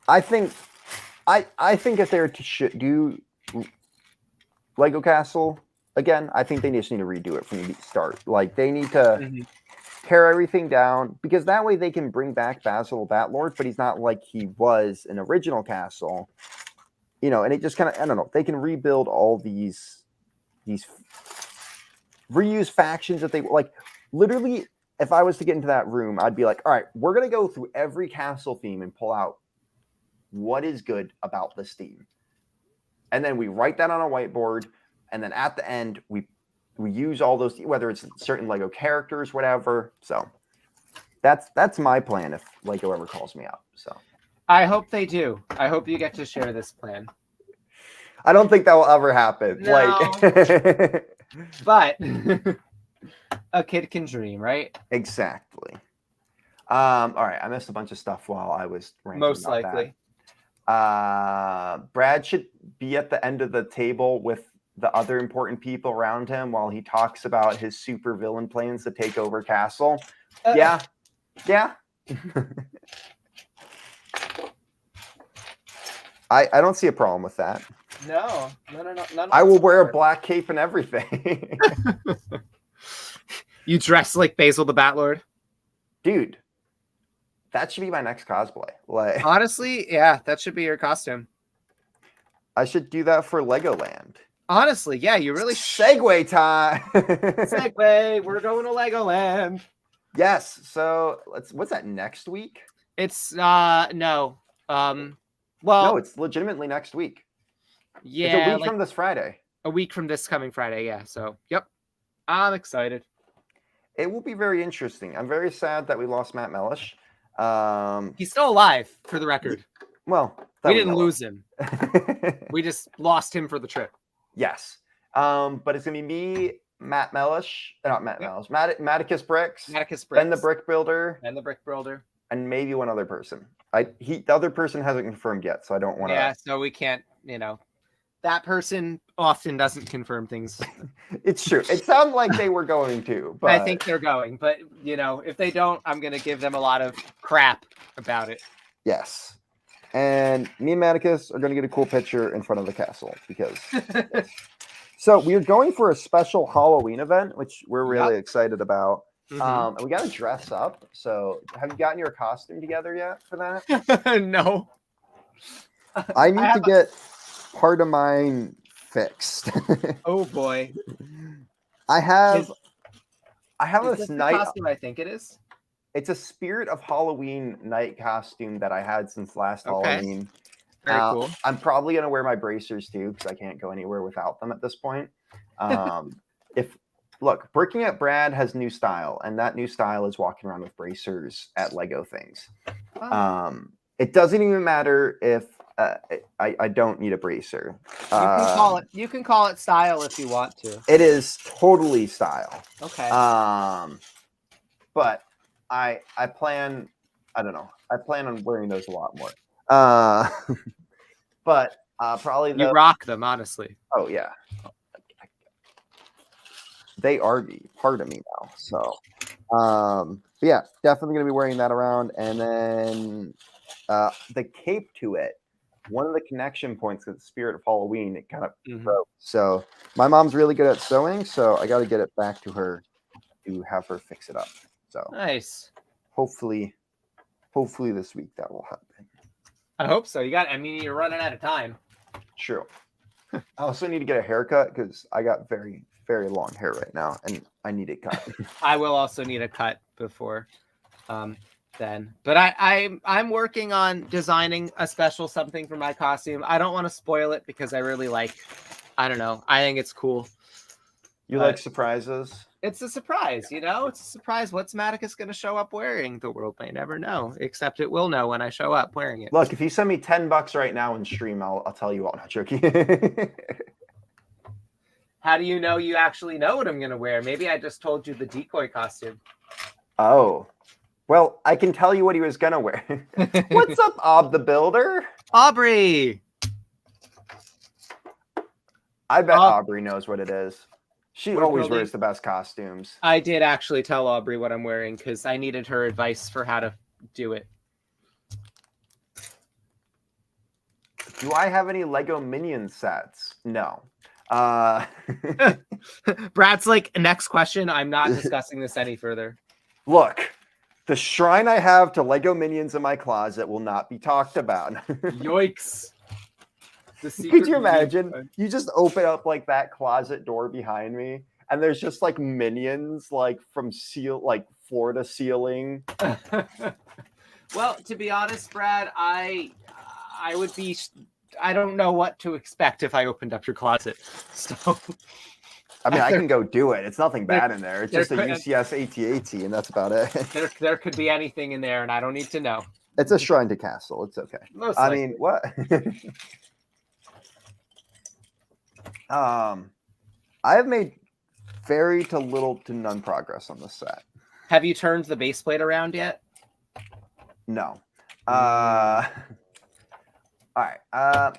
I think if they were to do Lego Castle again, I think they just need to redo it from the start. Like they need to tear everything down, because that way they can bring back Basil Batlord, but he's not like he was in original Castle. And it just kind of, I don't know, they can rebuild all these reuse factions that they like. Literally, if I was to get into that room, I'd be like, all right, we're going to go through every castle theme and pull out what is good about this theme. And then we write that on a whiteboard. And then at the end, we use all those, whether it's certain Lego characters, whatever. So that's my plan if Lego ever calls me up. So I hope they do. I hope you get to share this plan. I don't think that will ever happen. No. But a kid can dream, right? Exactly. All right. I missed a bunch of stuff while I was ranting most about likely. That. Brad should be at the end of the table with the other important people around him while he talks about his super villain plans to take over Castle. Yeah. Yeah. I don't see a problem with that. No. I will wear a black cape and everything. You dress like Basil the Batlord? Dude, that should be my next cosplay. Like, honestly, yeah, that should be your costume. I should do that for Legoland. Honestly, yeah, you really segue time. Segue, we're going to Legoland. Yes. So what's that next week? It's no. Well, no, it's legitimately next week. Yeah, it's a week from this Friday. A week from this coming Friday, yeah. So, yep. I'm excited. It will be very interesting. I'm very sad that we lost Matt Mellish. He's still alive, for the record. Well, we didn't lose him. We just lost him for the trip. Yes. But it's gonna be me, Matt Mellish, not Matt Mellish, Matticus Bricks, Ben the Brick Builder, and maybe one other person. The other person hasn't confirmed yet, so I don't want to. Yeah, so we can't. That person often doesn't confirm things. It's true. It sounded like they were going to, but I think they're going. But if they don't, I'm gonna give them a lot of crap about it. Yes. And me and Matticus are going to get a cool picture in front of the castle because. So we are going for a special Halloween event, which we're really excited about. And we got to dress up. So have you gotten your costume together yet for that? No. I need to get part of mine fixed. Oh boy. I have this night costume. I think it is. It's a Spirit of Halloween night costume that I had since last Halloween. Very cool. I'm probably going to wear my bracers too because I can't go anywhere without them at this point. Bricking at Brad has new style, and that new style is walking around with bracers at Lego things. It doesn't even matter if I don't need a bracer. You can call it style if you want to. It is totally style. Okay. But I plan on wearing those a lot more. But probably you rock them, honestly. Oh yeah. They are part of me now. So but yeah, definitely gonna be wearing that around. And then the cape to it, one of the connection points with the Spirit of Halloween, it kind of broke. So my mom's really good at sewing, so I gotta get it back to her to have her fix it up. So nice. Hopefully this week that will happen. I hope so. You're running out of time. True. I also need to get a haircut because I got very, very long hair right now, and I need it cut. I will also need a cut before then. But I'm working on designing a special something for my costume. I don't want to spoil it because I really I don't know. I think it's cool. You like surprises? It's a surprise, It's a surprise. What's Matticus going to show up wearing? The world may never know, except it will know when I show up wearing it. Look, if you send me $10 right now in stream, I'll tell you all. Not joking. How do you know you actually know what I'm going to wear? Maybe I just told you the decoy costume. Oh. Well, I can tell you what he was going to wear. What's up, Ob the Builder? Aubrey! I bet Aubrey knows what it is. She always wears the best costumes. I did actually tell Aubrey what I'm wearing because I needed her advice for how to do it. Do I have any Lego Minion sets? No. Brad's like, next question. I'm not discussing this any further. Look, the shrine I have to Lego Minions in my closet will not be talked about. Yikes. Could you imagine? You just open up that closet door behind me, and there's just minions from floor to ceiling. Well, to be honest, Brad, I don't know what to expect if I opened up your closet. So I mean, I can go do it. It's nothing bad in there. It's just a UCS AT-AT, and that's about it. There could be anything in there, and I don't need to know. It's a shrine to castle. It's okay. I mean, what? I have made very to little to none progress on this set. Have you turned the base plate around yet? No. All right.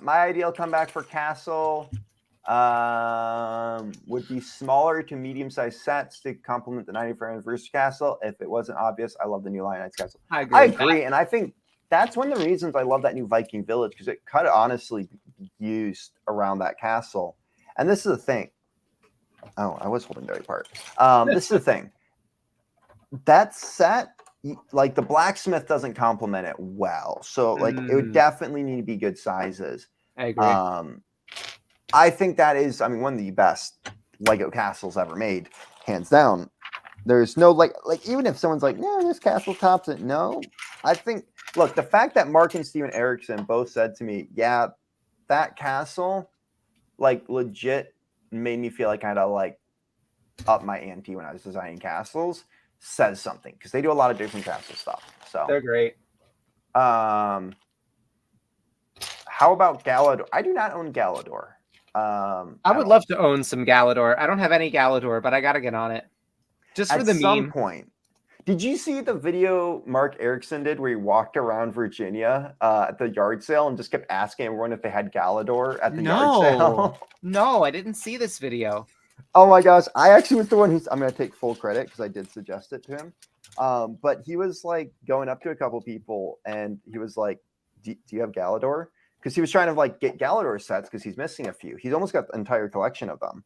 My ideal comeback for castle. Would be smaller to medium-sized sets to complement the 95th anniversary castle. If it wasn't obvious, I love the new Lion Knights castle. I agree. I agree, and I think that's one of the reasons I love that new Viking village, because it could honestly be used around that castle. And this is the thing. Oh, I was holding the right part. This is the thing. That set, like the blacksmith doesn't complement it well. So like it would definitely need to be good sizes. I agree. I think that is, I mean, one of the best Lego castles ever made, hands down. There's no like even if someone's like, no, this castle tops it. No, I think, look, the fact that Mark and Steven Erickson both said to me, yeah, that castle, like legit made me feel like I had to like up my ante when I was designing castles, says something, because they do a lot of different castle stuff. So they're great. How about Galador? I do not own Galador. I would love to own some Galador. I don't have any Galador, but I gotta get on it. Just for the meme. At some point. Did you see the video Mark Erickson did where he walked around Virginia at the yard sale and just kept asking everyone if they had Galador at the yard sale? No, I didn't see this video. Oh my gosh. I actually was the one I'm going to take full credit because I did suggest it to him. But he was like going up to a couple people and he was like, do you have Galador? Because he was trying to like get Galador sets because he's missing a few. He's almost got the entire collection of them.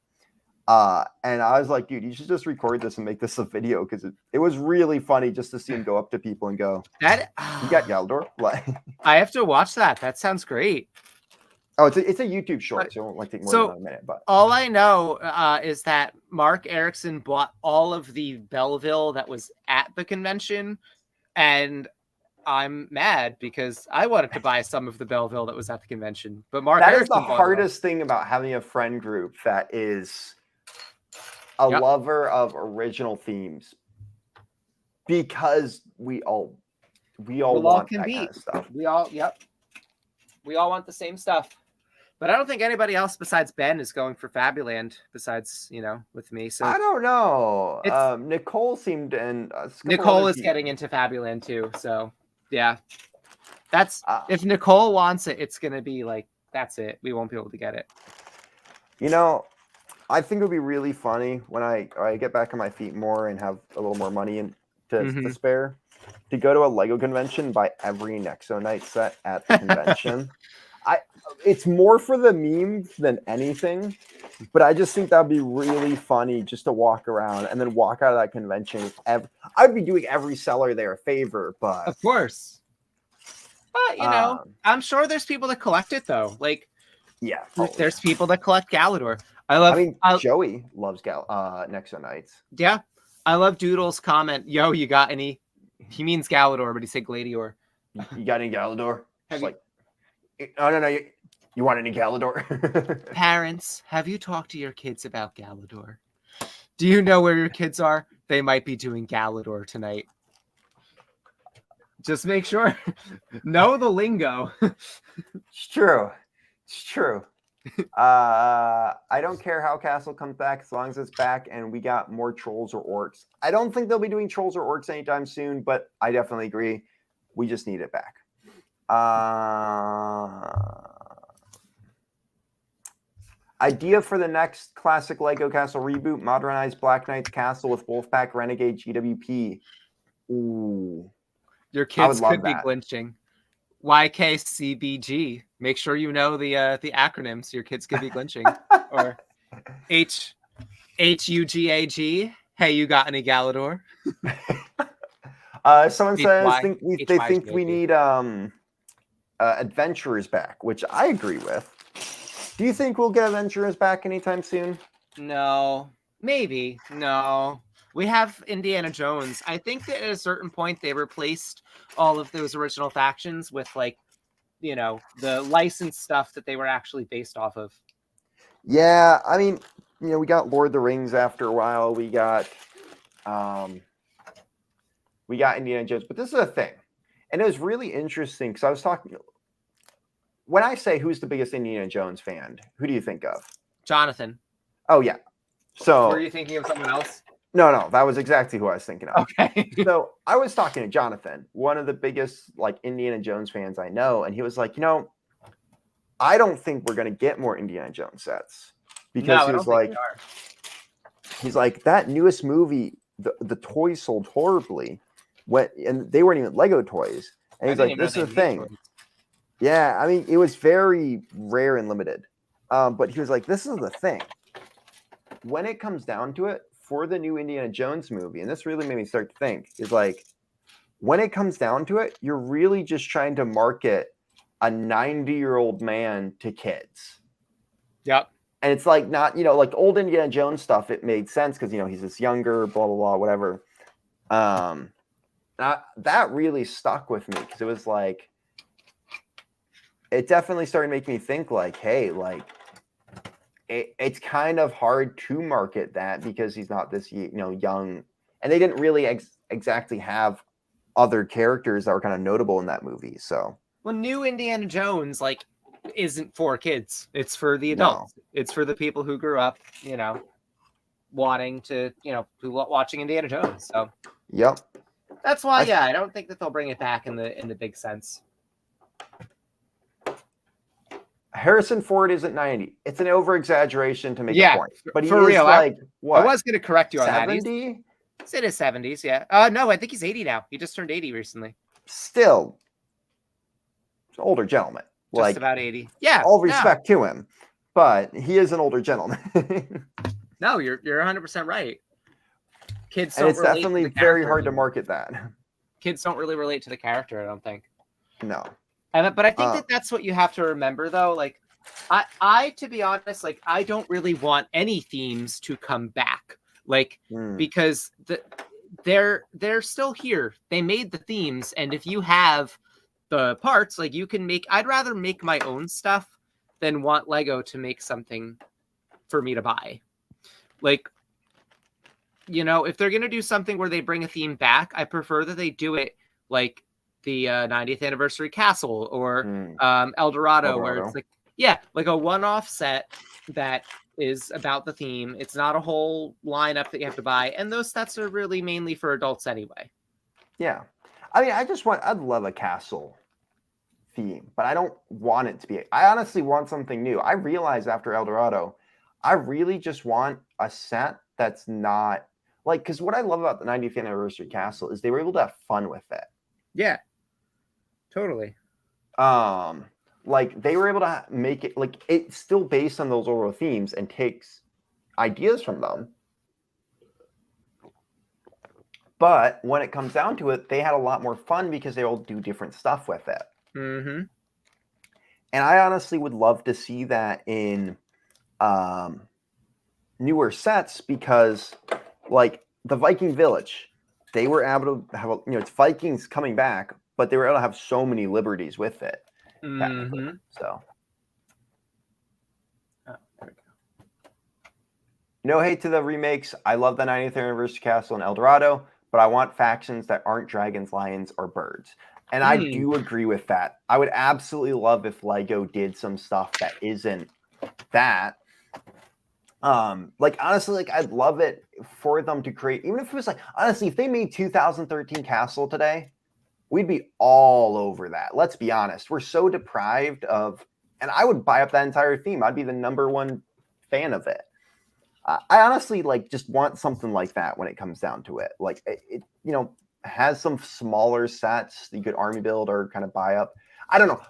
And I was like, dude, you should just record this and make this a video, because it was really funny just to see him go up to people and go, you got Galador? Like, I have to watch that. That sounds great. Oh, it's a YouTube short, so it won't like take more than a minute. But all I know is that Mark Erickson bought all of the Belleville that was at the convention, and I'm mad because I wanted to buy some of the Belleville that was at the convention. But Mark that Erickson is the hardest thing about having a friend group that is a lover of original themes, because we all want that kind of stuff. We all want the same stuff. But I don't think anybody else besides Ben is going for Fabuland besides, with me. So I don't know. Nicole seemed, and Nicole is getting into Fabuland too. So yeah, that's if Nicole wants it, it's gonna be like, that's it. We won't be able to get it. I think it would be really funny when I get back on my feet more and have a little more money to spare, to go to a Lego convention, buy every Nexo Knight set at the convention. It's more for the memes than anything, but I just think that'd be really funny just to walk around and then walk out of that convention. I'd be doing every seller there a favor, but of course. But I'm sure there's people that collect it though. Like, yeah, there's people that collect Galador. Joey loves Nexo Knights. Yeah, I love Doodle's comment. Yo, you got any? He means Galador, but he said Gladior. You got any Galador? No. You want any Galador? Parents, have you talked to your kids about Galador? Do you know where your kids are? They might be doing Galador tonight. Just make sure. Know the lingo. It's true. I don't care how Castle comes back as long as it's back and we got more trolls or orcs. I don't think they'll be doing trolls or orcs anytime soon, but I definitely agree. We just need it back. Idea for the next classic Lego Castle reboot: modernized Black Knight's castle with Wolfpack Renegade GWP. Ooh, your kids could be glitching. YKCBG. Make sure you know the acronyms. Your kids could be glitching. Or HUGAG. Hey, you got any Galador? Someone says they think we need adventurers back, which I agree with. Do you think we'll get adventurers back anytime soon? No, maybe. No. We have Indiana Jones. I think that at a certain point they replaced all of those original factions with the licensed stuff that they were actually based off of. Yeah, I mean, we got Lord of the Rings after a while. We got Indiana Jones, but this is a thing. And it was really interesting because I was talking, when I say who's the biggest Indiana Jones fan, who do you think of? Jonathan. Oh, yeah. So were you thinking of someone else? No, that was exactly who I was thinking of. Okay. So I was talking to Jonathan, one of the biggest Indiana Jones fans I know, and he was like, I don't think we're going to get more Indiana Jones sets. because No, he I was don't think like, they are. he's like, that newest movie, the toys sold horribly, and they weren't even Lego toys. And I he's didn't like, even know this they is the made thing. toys. Yeah, I mean, it was very rare and limited. But he was like, this is the thing. When it comes down to it, for the new Indiana Jones movie, and this really made me start to think, is like, when it comes down to it, you're really just trying to market a 90-year-old man to kids. Yep. And it's like not, like old Indiana Jones stuff, it made sense because, he's this younger, blah, blah, blah, whatever. That really stuck with me because it was like, it definitely started making me think like, hey, like, it's kind of hard to market that because he's not this, young. And they didn't really exactly have other characters that were kind of notable in that movie. So, well, new Indiana Jones like isn't for kids. It's for the adults. No. It's for the people who grew up, wanting to, watching Indiana Jones. So, yep. That's why, I don't think that they'll bring it back in the big sense. Harrison Ford isn't 90. It's an over-exaggeration to make a point. But he for is real. Like, what? I was going to correct you on 70? that. He's in his 70s, yeah. No, I think he's 80 now. He just turned 80 recently. Still, he's an older gentleman. Just like, about 80. Yeah. All respect to him, but he is an older gentleman. No, you're 100% right. Kids and don't it's definitely very hard to market that. Kids don't really relate to the character, I don't think. No. But I think that's what you have to remember, though. Like, I to be honest, like, I don't really want any themes to come back, like, because they're still here. They made the themes, and if you have the parts, like, you can make. I'd rather make my own stuff than want Lego to make something for me to buy. Like, if they're gonna do something where they bring a theme back, I prefer that they do it like the 90th anniversary castle or El Dorado, where it's like a one-off set that is about the theme. It's not a whole lineup that you have to buy, and those sets are really mainly for adults anyway. Yeah, I mean, I'd love a castle theme, but I don't want it to be. I honestly want something new. I realized after El Dorado, I really just want a set that's not like, because what I love about the 90th anniversary castle is they were able to have fun with it. Yeah, totally. Like they were able to make it like it's still based on those overall themes and takes ideas from them. But when it comes down to it, they had a lot more fun because they all do different stuff with it. Mm-hmm. And I honestly would love to see that in newer sets because, like the Viking Village, they were able to have it's Vikings coming back, but they were able to have so many liberties with it. Mm-hmm. So, there we go. No hate to the remakes. I love the 90th anniversary castle in El Dorado, but I want factions that aren't dragons, lions, or birds. And I do agree with that. I would absolutely love if Lego did some stuff that isn't that. Like honestly, like I'd love it for them to create, even if it was like honestly, if they made 2013 Castle today, we'd be all over that. Let's be honest. We're so deprived of, and I would buy up that entire theme. I'd be the #1 fan of it. I honestly like just want something like that when it comes down to it. Like it has some smaller sets that you could army build or kind of buy up. I don't know.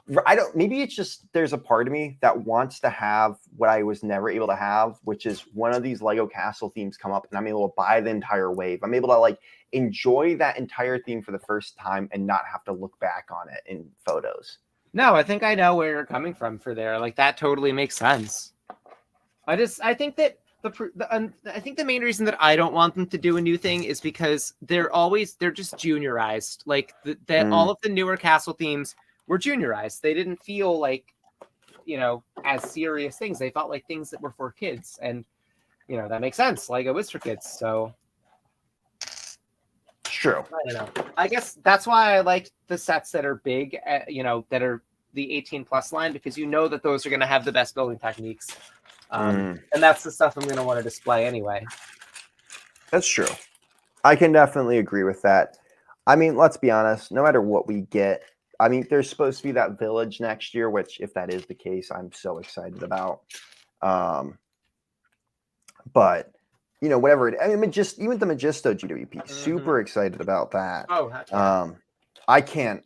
Maybe it's just there's a part of me that wants to have what I was never able to have, which is one of these Lego castle themes come up and I'm able to buy the entire wave. I'm able to like enjoy that entire theme for the first time and not have to look back on it in photos. No, I think I know where you're coming from for there. Like that totally makes sense. I think that I think the main reason that I don't want them to do a new thing is because they're just juniorized. Like all of the newer castle themes were juniorized. They didn't feel like, as serious things. They felt like things that were for kids. And, that makes sense. Lego is for kids. So. True. I don't know. I guess that's why I like the sets that are big, that are the 18+ line, because that those are going to have the best building techniques. And that's the stuff I'm going to want to display anyway. That's true. I can definitely agree with that. I mean, let's be honest, no matter what we get, I mean, there's supposed to be that village next year, which if that is the case, I'm so excited about. But you know, whatever. I mean, just even the Magisto GWP, super excited about that. Oh, heck yeah. I can't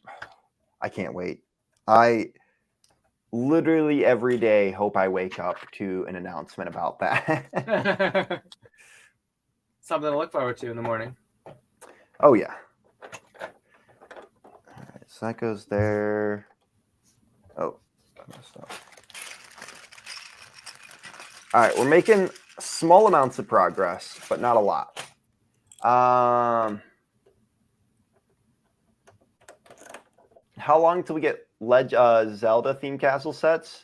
wait. I literally every day hope I wake up to an announcement about that. Something to look forward to in the morning. Oh yeah. All right, so that goes there. Oh, all right, we're making small amounts of progress, but not a lot. How long till we get Zelda theme castle sets?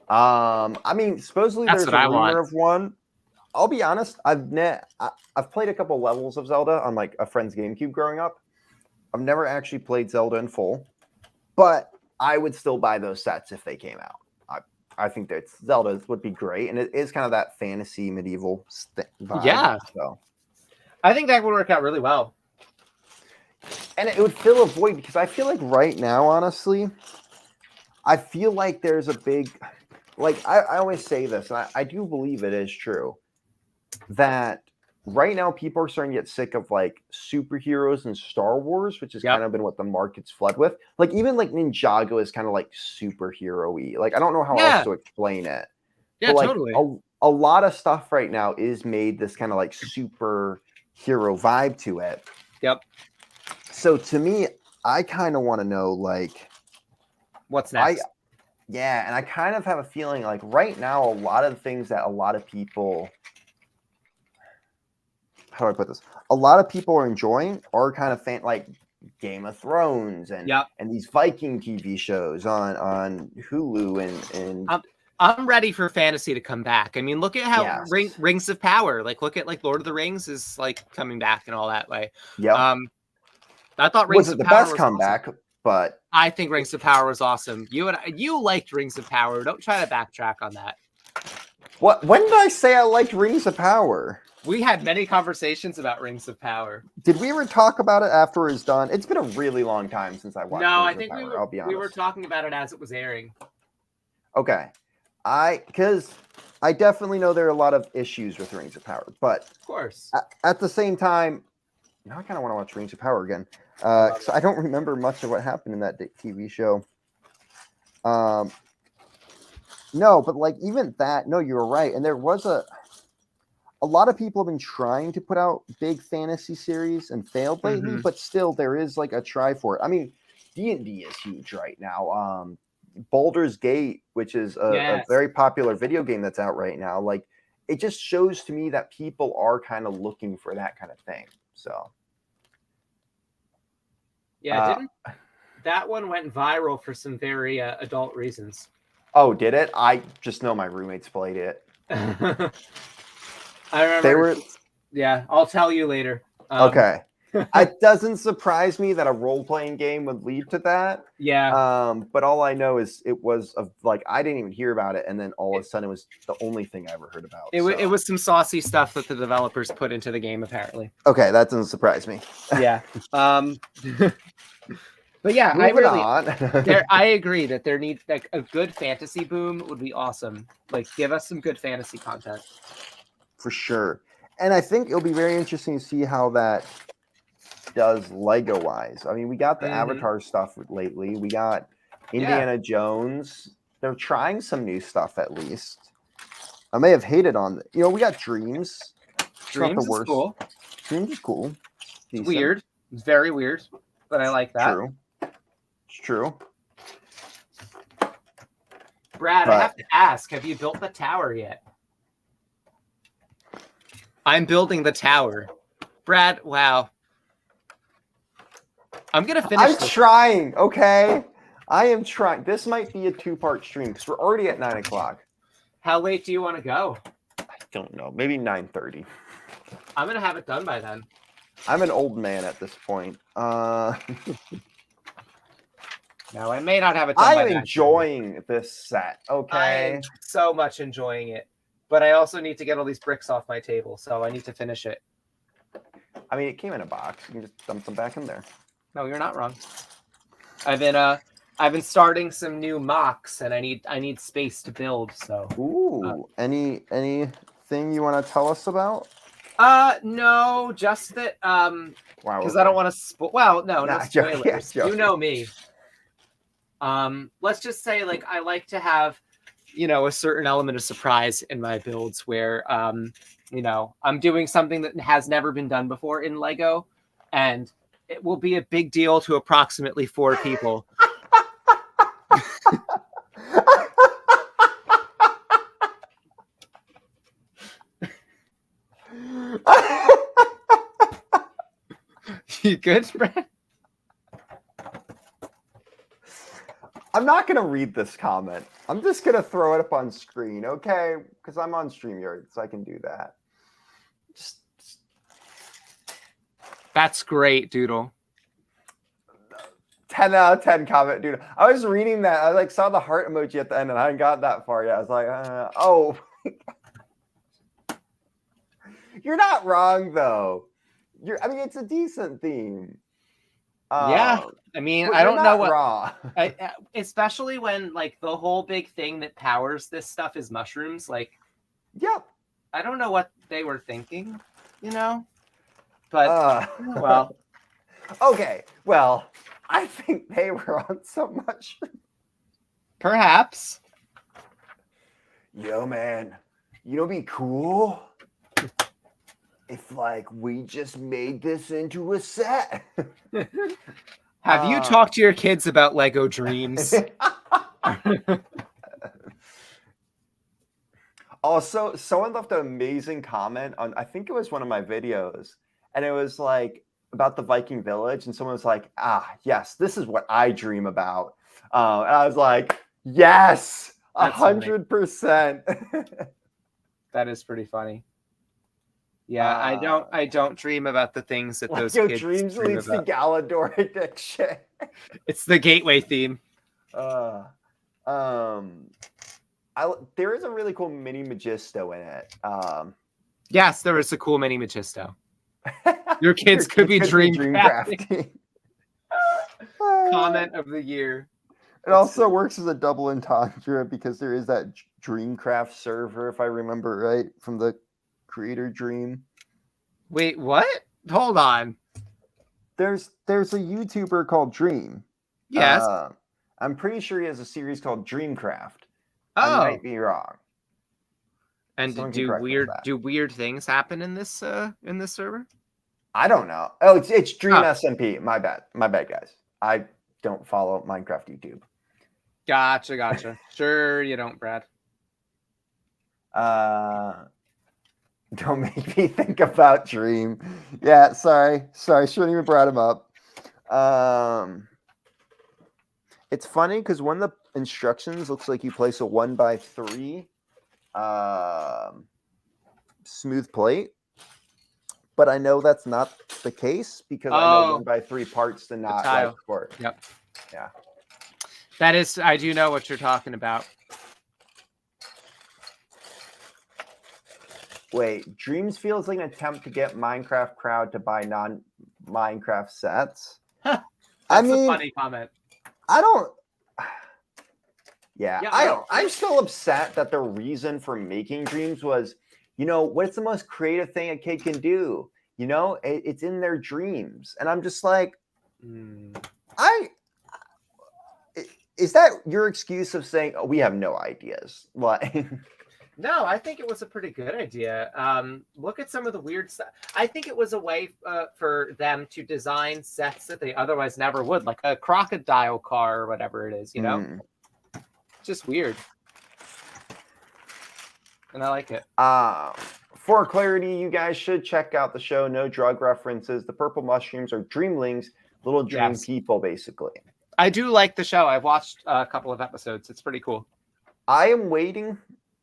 I mean, supposedly That's there's what a I rumor want. of one. I'll be honest, I've played a couple levels of Zelda on like a friend's GameCube growing up. I've never actually played Zelda in full, but I would still buy those sets if they came out. I think that Zelda would be great, and it is kind of that fantasy medieval vibe. Yeah, so I think that would work out really well. And it would fill a void because I feel like right now, honestly, I feel like there's a big, like I always say this, and I do believe it is true, that right now people are starting to get sick of like superheroes and Star Wars, which has kind of been what the market's flooded with. Like even like Ninjago is kind of like superhero-y. Like I don't know how else to explain it. Yeah, but like totally. a lot of stuff right now is made this kind of like superhero vibe to it. Yep. So to me, I kind of want to know like what's next. Yeah, and I kind of have a feeling like right now, a lot of the things that a lot of people, how do I put this? A lot of people are enjoying are kind of like Game of Thrones and these Viking TV shows on Hulu and I'm ready for fantasy to come back. I mean, look at how Rings of Power, like look at like Lord of the Rings is like coming back and all that way. Yeah. I thought Rings of the Power best was comeback, awesome. but I think Rings of Power was awesome. You liked Rings of Power. Don't try to backtrack on that. What? When did I say I liked Rings of Power? We had many conversations about Rings of Power. Did we ever talk about it after it was done? It's been a really long time since I watched. No, Rings I think of Power, I'll be honest. we were talking about it as it was airing. Okay, because I definitely know there are a lot of issues with Rings of Power, but of course, at the same time, now I kind of want to watch Rings of Power again. Because I don't remember much of what happened in that TV show. No, but like even that, no, you were right. And there was a lot of people have been trying to put out big fantasy series and failed lately, but still there is like a try for it. I mean, D&D is huge right now. Baldur's Gate, which is a very popular video game that's out right now, like it just shows to me that people are kind of looking for that kind of thing. So yeah, that one went viral for some very adult reasons. Oh, did it? I just know my roommates played it. I remember. Yeah, I'll tell you later. Okay. It doesn't surprise me that a role-playing game would lead to that. Yeah. But all I know is it was like I didn't even hear about it, and then all of a sudden it was the only thing I ever heard about. It was some saucy stuff that the developers put into the game, apparently. Okay, that doesn't surprise me. Yeah. But yeah, I agree that there needs like a good fantasy boom would be awesome. Like, give us some good fantasy content. For sure. And I think it'll be very interesting to see how that does Lego-wise. I mean, we got the Avatar stuff lately. We got Indiana Jones. They're trying some new stuff at least. I may have hated on it. You know, we got Dreams. Dreams is cool. Dreams is cool. It's weird. It's very weird, but I like that. True. It's true. Brad, I have to ask, have you built the tower yet? I'm building the tower. Brad, wow. I'm going to finish I'm trying, okay? I am trying. This might be a 2-part stream because we're already at 9 o'clock. How late do you want to go? I don't know. Maybe 9:30. I'm going to have it done by then. I'm an old man at this point. No, I may not have it done by then. I'm enjoying this set, okay? I'm so much enjoying it. But I also need to get all these bricks off my table, so I need to finish it. I mean, it came in a box. You can just dump them back in there. No, you're not wrong. I've been starting some new mocks, and I need space to build. So, ooh, any thing you want to tell us about? No, just that Wow, because I don't want to well, no spoilers. You know me. Let's just say like I like to have, a certain element of surprise in my builds where I'm doing something that has never been done before in Lego, and it will be a big deal to approximately 4 people. You good, Brad? I'm not going to read this comment. I'm just going to throw it up on screen, okay? Because I'm on StreamYard, so I can do that. That's great, Doodle. 10 out of 10 comment, dude. I was reading that. I saw the heart emoji at the end, and I hadn't got that far yet. I was like, oh. You're not wrong, though. It's a decent theme. Yeah, I don't know what. Raw. Especially when the whole big thing that powers this stuff is mushrooms. Yep. I don't know what they were thinking, but well. Okay, well, I think they were on so much. Perhaps. Yo, man, be cool if we just made this into a set. Have you talked to your kids about Lego Dreams? Also, someone left an amazing comment on, I think it was one of my videos, and it was about the Viking village, and someone was like, yes, this is what I dream about. And I was like, yes, 100%. That is pretty funny. Yeah, I don't dream about the things that those kids dreams dream leads about. to Galador addiction. It's the gateway theme. There is a really cool mini Magisto in it. Yes, there is a cool mini Magisto. Your kids could be dream crafting. Comment of the year. It also works as a double entendre because there is that Dreamcraft server, if I remember right, from the creator Dream. Wait, what? Hold on. There's a YouTuber called Dream. Yes. I'm pretty sure he has a series called Dreamcraft. Oh. I might be wrong. And do weird things happen in this server? I don't know. Oh, it's Dream SMP. My bad, guys. I don't follow Minecraft YouTube. Gotcha. Sure you don't, Brad. Don't make me think about Dream. Yeah, sorry. Shouldn't even brought him up. It's funny because one of the instructions looks like you place a 1x3 smooth plate, but I know that's not the case because I know 1x3 parts to not work. Yep. Yeah. That is, I do know what you're talking about. Wait, Dreams feels like an attempt to get Minecraft crowd to buy non-Minecraft sets. That's a funny comment. I'm still upset that the reason for making Dreams was, what's the most creative thing a kid can do? It's in their dreams. And I'm just like, is that your excuse of saying, we have no ideas? Like, no, I think it was a pretty good idea. Look at some of the weird stuff. I think it was a way for them to design sets that they otherwise never would, like a crocodile car or whatever it is, Just weird. And I like it. For clarity, you guys should check out the show. No drug references. The purple mushrooms are dreamlings, little dream people, basically. I do like the show. I've watched a couple of episodes. It's pretty cool. I am waiting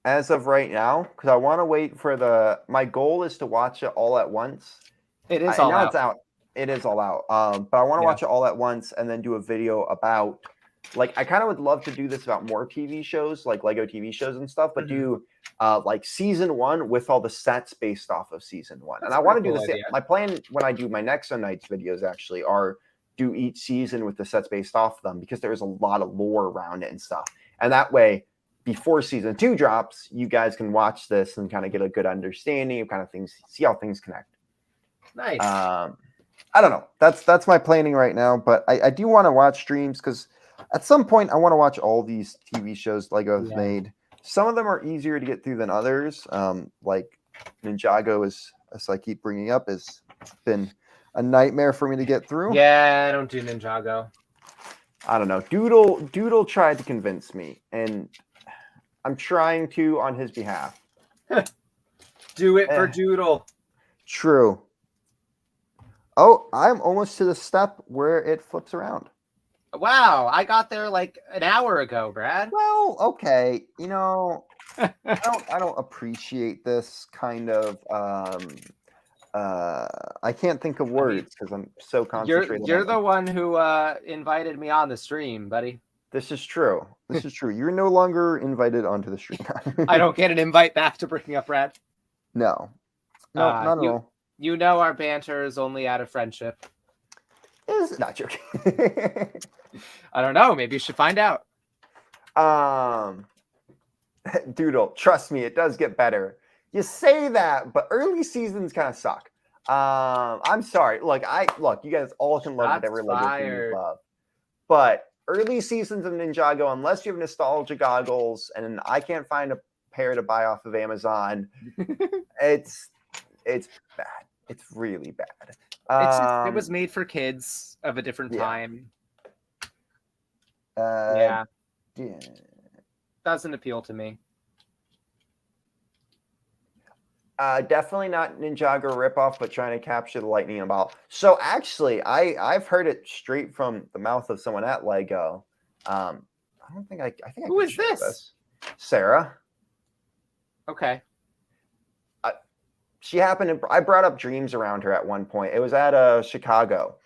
as of right now because I want to wait for my goal is to watch it all at once. It is all out. It's out. It is all out. But I want to watch it all at once and then do a video about, I kind of would love to do this about more TV shows, like Lego TV shows and stuff, but do season 1 with all the sets based off of season 1. And I want to do this. My plan when I do my next Nights videos actually are do each season with the sets based off of them because there's a lot of lore around it and stuff. And that way, before season 2 drops, you guys can watch this and kind of get a good understanding of kind of things, see how things connect. Nice. I don't know. That's my planning right now, but I do want to watch streams because at some point I want to watch all these TV shows Lego's made. Some of them are easier to get through than others. Like Ninjago is, as I keep bringing up, has been a nightmare for me to get through. Yeah, I don't do Ninjago. I don't know. Doodle tried to convince me, and I'm trying to on his behalf. Do it for Doodle. True. Oh, I'm almost to the step where it flips around. Wow, I got there like an hour ago, Brad. Well, okay. You know, I don't appreciate this kind of I can't think of words because I'm so concentrated. You're the one who invited me on the stream, buddy. This is true. This is true. You're no longer invited onto the stream. I don't get an invite back to bring up Brad. No, not at all. You know our banter is only out of friendship. Is not joking. I don't know. Maybe you should find out. Doodle, trust me, it does get better. You say that, but early seasons kind of suck. I'm sorry. Look, you guys all can love whatever Lego you love, but early seasons of Ninjago, unless you have nostalgia goggles, and I can't find a pair to buy off of Amazon, it's bad. It's really bad. It was made for kids of a different time. Yeah. Doesn't appeal to me. Definitely not Ninjago ripoff, but trying to capture the lightning in a bottle. So actually, I've heard it straight from the mouth of someone at Lego. I think Who is this? Sarah. Okay. She happened to. I brought up dreams around her at one point. It was at Chicago,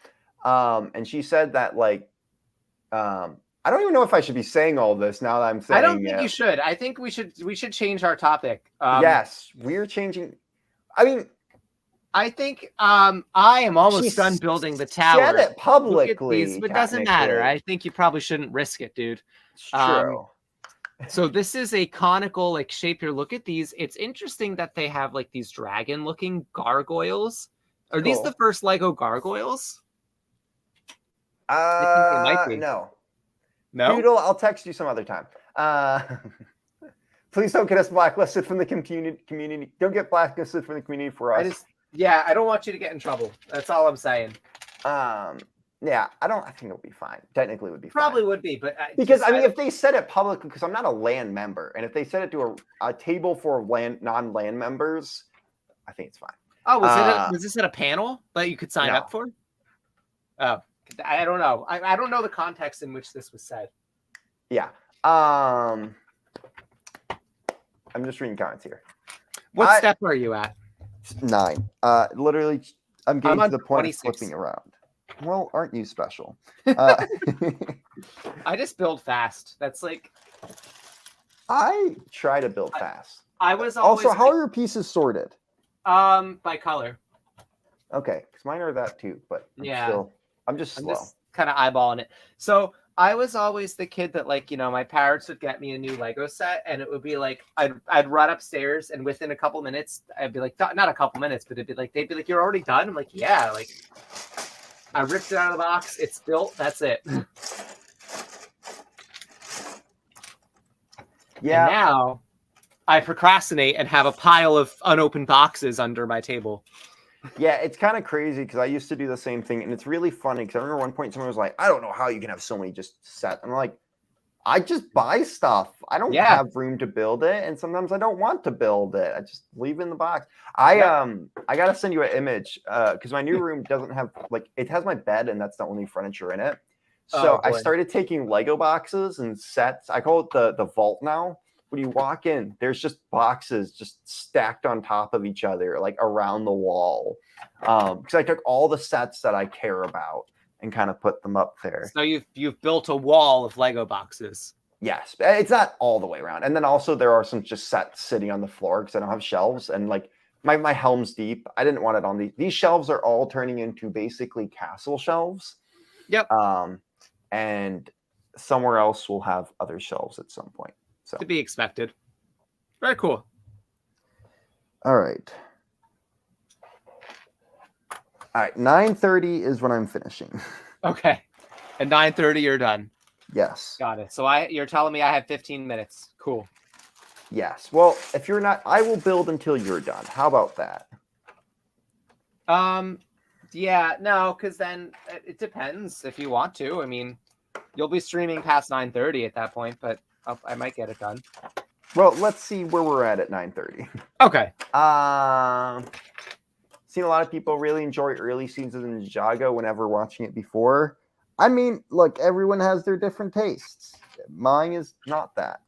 and she said that I don't even know if I should be saying all this now that I'm saying. I don't think you should. I think we should change our topic. Yes, we're changing. I mean, I think I am almost done building the tower. Said it publicly, but it doesn't matter. I think you probably shouldn't risk it, dude. It's true. So this is a conical shape here. Look at these. It's interesting that they have these dragon-looking gargoyles. Are these the first Lego gargoyles? I think they might be. No. Doodle, I'll text you some other time. Please don't get us blacklisted from the community. Don't get blacklisted from the community for us. I don't want you to get in trouble. That's all I'm saying. Yeah, I think it'll be fine. Technically, it would be fine. Probably would be, but if they said it publicly, because I'm not a LAN member, and if they said it to a table for non-LAN members, I think it's fine. Oh, was this at a panel that you could sign up for? Oh, I don't know. I don't know the context in which this was said. Yeah. I'm just reading comments here. What step are you at? 9. Literally, I'm getting to the point of 26. flipping around. Well, aren't you special? I just build fast. That's I try to build fast. I was always also. How are your pieces sorted? By color. Okay, because mine are that too. But I'm just slow. I'm just kind of eyeballing it. So I was always the kid that my parents would get me a new Lego set, and it would be I'd run upstairs, and within a couple minutes I'd be not a couple minutes, but it'd be they'd be you're already done. I'm yeah, I ripped it out of the box. It's built. That's it. Yeah. And now I procrastinate and have a pile of unopened boxes under my table. Yeah, it's kind of crazy because I used to do the same thing, and it's really funny because I remember one point someone was like, "I don't know how you can have so many just sets." I'm like, I just buy stuff. I don't have room to build it, and sometimes I don't want to build it. I just leave it in the box. I gotta send you an image because my new room doesn't have it has my bed, and that's the only furniture in it. So I started taking Lego boxes and sets. I call it the vault now. When you walk in, there's just boxes just stacked on top of each other, around the wall. Because I took all the sets that I care about and kind of put them up there. So you've built a wall of Lego boxes. Yes, it's not all the way around. And then also there are some just sets sitting on the floor because I don't have shelves. And my Helm's Deep, I didn't want it on these shelves are all turning into basically castle shelves. Yep. And somewhere else we'll have other shelves at some point. So To be expected. Very cool. All right. All right. 9:30 is when I'm finishing. Okay. At 9:30, you're done. Yes. Got it. So you're telling me I have 15 minutes. Cool. Yes. Well, if you're not, I will build until you're done. How about that? Yeah, no, because then it depends if you want to. I mean, you'll be streaming past 9:30 at that point, but I might get it done. Well, let's see where we're at 9:30. Okay. Seen a lot of people really enjoy early scenes of Ninjago whenever watching it before. I mean, look, everyone has their different tastes. Mine is not that.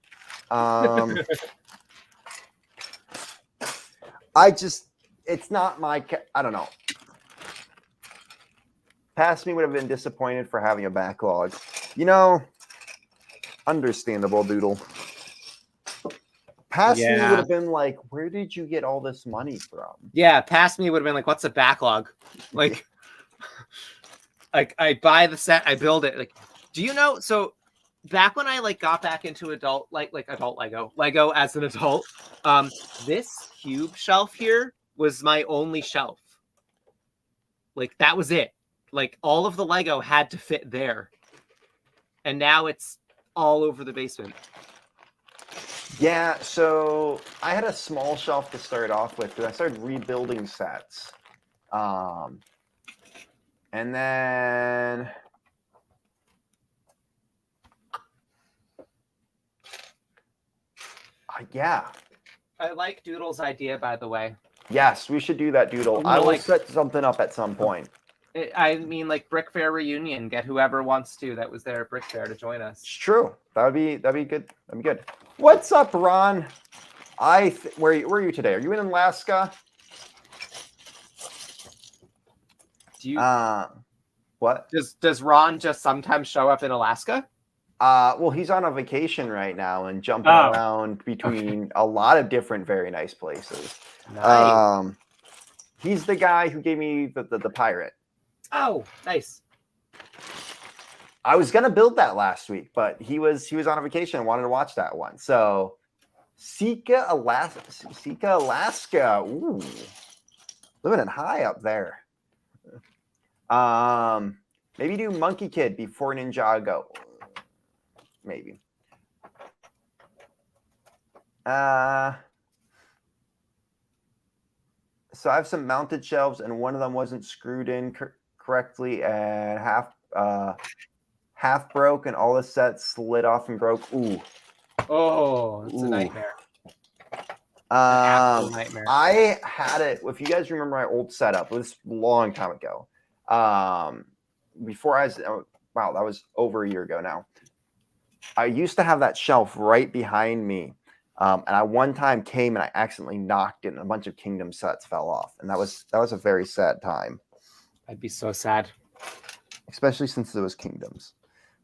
It's not my, I don't know. Past me would have been disappointed for having a backlog. You know, understandable, Doodle. Past me would have been like, where did you get all this money from? Yeah, past me would have been like, what's a backlog? Like, like I buy the set, I build it. Like, do you know? So back when I like got back into adult, like adult Lego as an adult, this cube shelf here was my only shelf. Like that was it. Like all of the Lego had to fit there. And now it's all over the basement. Yeah, so I had a small shelf to start off with because I started rebuilding sets. And then yeah. I like Doodle's idea, by the way. Yes, we should do that, Doodle. I will set something up at some point. I mean, like Brick Fair reunion. Get whoever wants to that was there at Brick Fair to join us. It's true. That'd be good. That'd be good. What's up, Ron? Where are you today? Are you in Alaska? Do you? What? Does Ron just sometimes show up in Alaska? Well, he's on a vacation right now and jumping around between a lot of different very nice places. Nice. He's the guy who gave me the pirate. Oh, nice. I was gonna build that last week, but he was on a vacation and wanted to watch that one. So Sika, Alaska. Ooh. Living it high up there. Maybe do Monkey Kid before Ninjago. Maybe. So I have some mounted shelves, and one of them wasn't screwed in correctly, and half broke, and all the sets slid off and broke. Ooh. Oh, it's a nightmare. Nightmare. I had it. If you guys remember my old setup, it was a long time ago. Before I was, wow, that was over a year ago now. I used to have that shelf right behind me. And I one time came and I accidentally knocked it and a bunch of Kingdom sets fell off. And that was a very sad time. I'd be so sad. Especially since it was Kingdoms.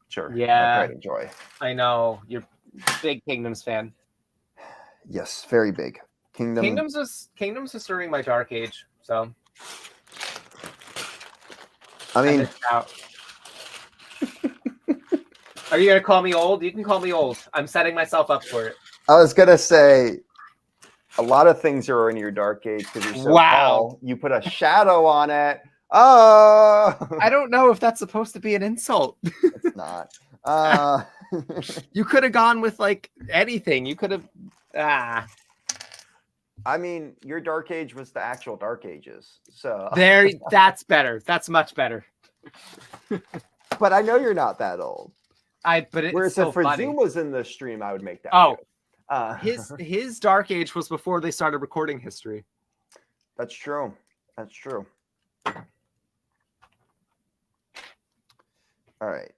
Sure. Yeah. I quite enjoy. I know. You're a big Kingdoms fan. Yes, very big. Kingdoms is during my dark age, so I mean Are you gonna call me old? You can call me old. I'm setting myself up for it. I was gonna say a lot of things are in your dark age because you're so tall. You put a shadow on it. Oh, I don't know if that's supposed to be an insult. It's not. You could have gone with like anything. You could have. I mean, your dark age was the actual dark ages. So that's better. That's much better. But I know you're not that old. But it's whereas so if Zoom funny. was in the stream, I would make that. Oh, his dark age was before they started recording history. That's true. That's true. All right.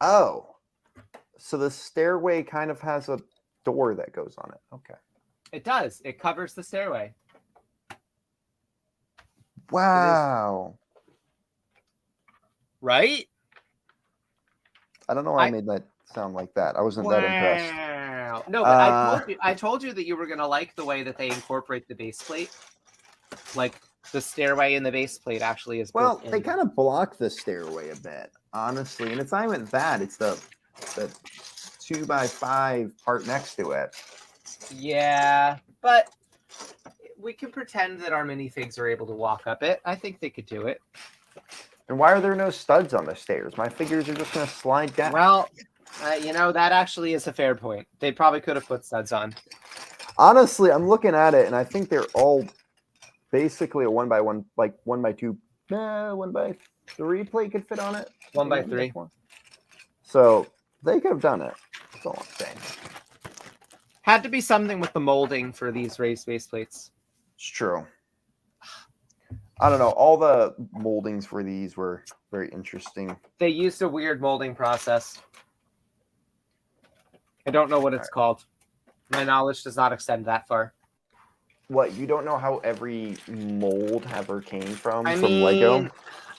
Oh, so the stairway kind of has a door that goes on it. Okay. It does. It covers the stairway. Wow. Right? I don't know why I made that sound like that. I wasn't that impressed. No, but I told you that you were going to like the way that they incorporate the base plate. Like the stairway in the base plate actually is well, they kind of block the stairway a bit, honestly. And it's not even that. It's the the 2x5 part next to it. Yeah, but we can pretend that our minifigs are able to walk up it. I think they could do it. And why are there no studs on the stairs? My figures are just going to slide down. Well, you know, that actually is a fair point. They probably could have put studs on. Honestly, I'm looking at it, and I think they're all basically a 1x1, like 1x2, 1x3 plate could fit on it. 1x3. So they could have done it. That's all I'm saying. Had to be something with the molding for these raised base plates. It's true. I don't know. All the moldings for these were very interesting. They used a weird molding process. I don't know what it's called. My knowledge does not extend that far. What, you don't know how every mold ever came from I mean, Lego?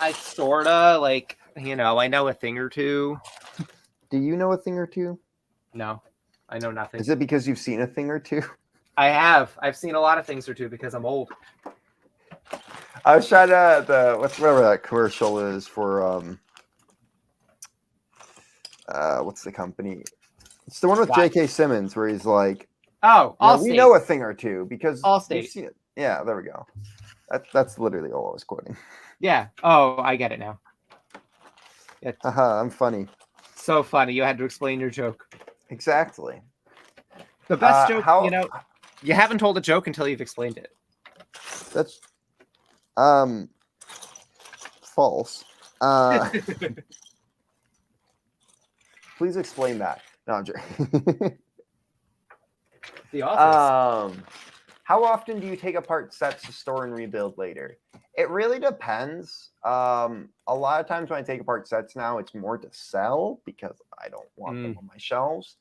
I sorta, like, you know, I know a thing or two. Do you know a thing or two? No, I know nothing. Is it because you've seen a thing or two? I have. I've seen a lot of things or two because I'm old. I was trying to whatever that commercial is for what's the company? It's the one with J.K. Simmons where he's like, "Oh, we know a thing or two because Allstate. We've seen it." Yeah, there we go. That's literally all I was quoting. Yeah. Oh, I get it now. I'm funny. So funny. You had to explain your joke. Exactly. The best joke, you know, you haven't told a joke until you've explained it. That's false. Please explain that. No, I'm joking. The Office. How often do you take apart sets to store and rebuild later? It really depends. A lot of times when I take apart sets now, it's more to sell because I don't want them on my shelves,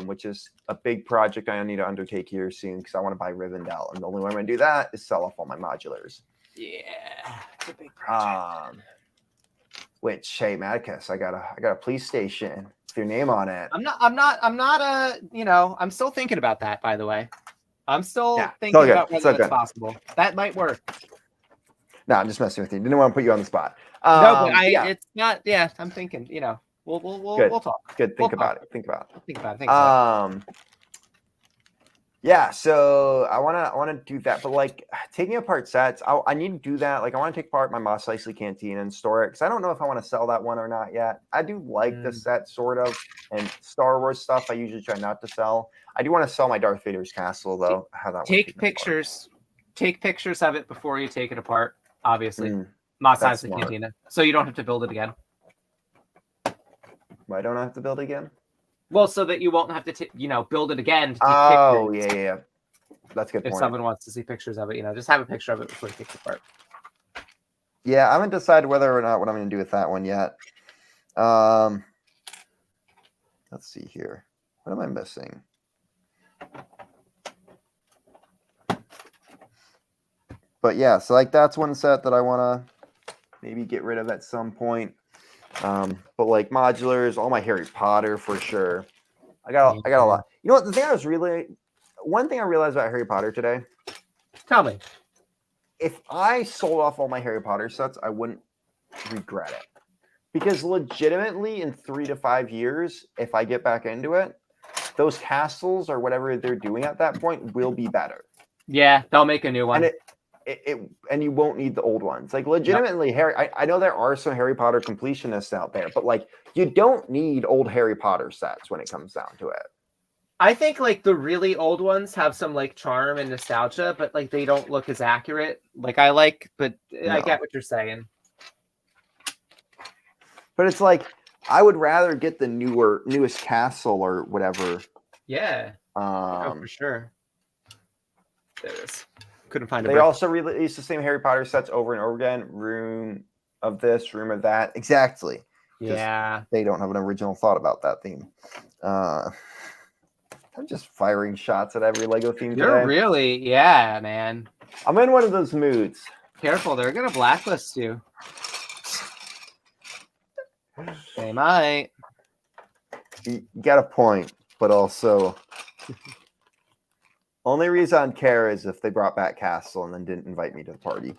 which is a big project I need to undertake here soon because I want to buy Rivendell. And the only way I'm going to do that is sell off all my modulars. Yeah, it's a big project. Which, hey, Matticus, I got a police station with your name on it. I'm not you know, I'm still thinking about that, by the way. I'm still thinking about whether that's possible. That might work. No, I'm just messing with you. Didn't want to put you on the spot. No, but it's not. Yeah, I'm thinking. You know, we'll talk. Good. Think about it. Think about it. Yeah. So I wanna do that, but like taking apart sets, I need to do that. Like I want to take apart my Mos Eisley Cantina and store it because I don't know if I want to sell that one or not yet. I do like the set sort of, and Star Wars stuff I usually try not to sell. I do want to sell my Darth Vader's castle though. Take pictures. Take pictures of it before you take it apart. Obviously, Mos Eisley Cantina, so you don't have to build it again. Why don't I have to build it again? Well, so that you won't have to, build it again. Oh, yeah. That's a good point. If someone wants to see pictures of it, just have a picture of it before you take it apart. Yeah, I haven't decided whether or not what I'm going to do with that one yet. Let's see here. What am I missing? But yeah, so like that's one set that I want to maybe get rid of at some point. But like modulars, all my Harry Potter for sure. I got a lot. You know what? One thing I realized about Harry Potter today. Tell me. If I sold off all my Harry Potter sets, I wouldn't regret it. Because legitimately in 3 to 5 years, if I get back into it, those castles or whatever they're doing at that point will be better. Yeah, they'll make a new one. And you won't need the old ones. Like legitimately, Harry. I know there are some Harry Potter completionists out there, but like you don't need old Harry Potter sets when it comes down to it. I think like the really old ones have some like charm and nostalgia, but like they don't look as accurate. Like I get what you're saying. But it's like I would rather get the newest castle or whatever. Yeah. For sure. There it is. Couldn't find it. They also release the same Harry Potter sets over and over again. Room of this, room of that. Exactly. Yeah. They don't have an original thought about that theme. I'm just firing shots at every Lego theme today. Yeah, man. I'm in one of those moods. Careful, they're gonna blacklist you. They might. You got a point, but also only reason I'd care is if they brought back Castle and then didn't invite me to the party.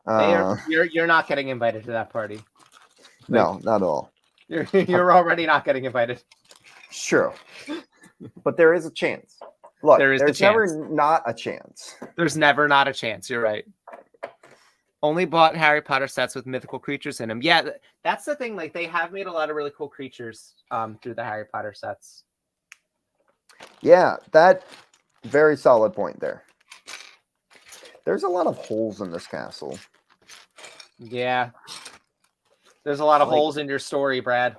You're not getting invited to that party. No, not at all. You're already not getting invited. Sure. But there is a chance. Look, There is a there's chance. never not a chance. There's never not a chance. You're right. Only bought Harry Potter sets with mythical creatures in them. Yeah, that's the thing. Like, they have made a lot of really cool creatures through the Harry Potter sets. Yeah, that very solid point there. There's a lot of holes in this castle. Yeah. There's a lot of holes in your story, Brad.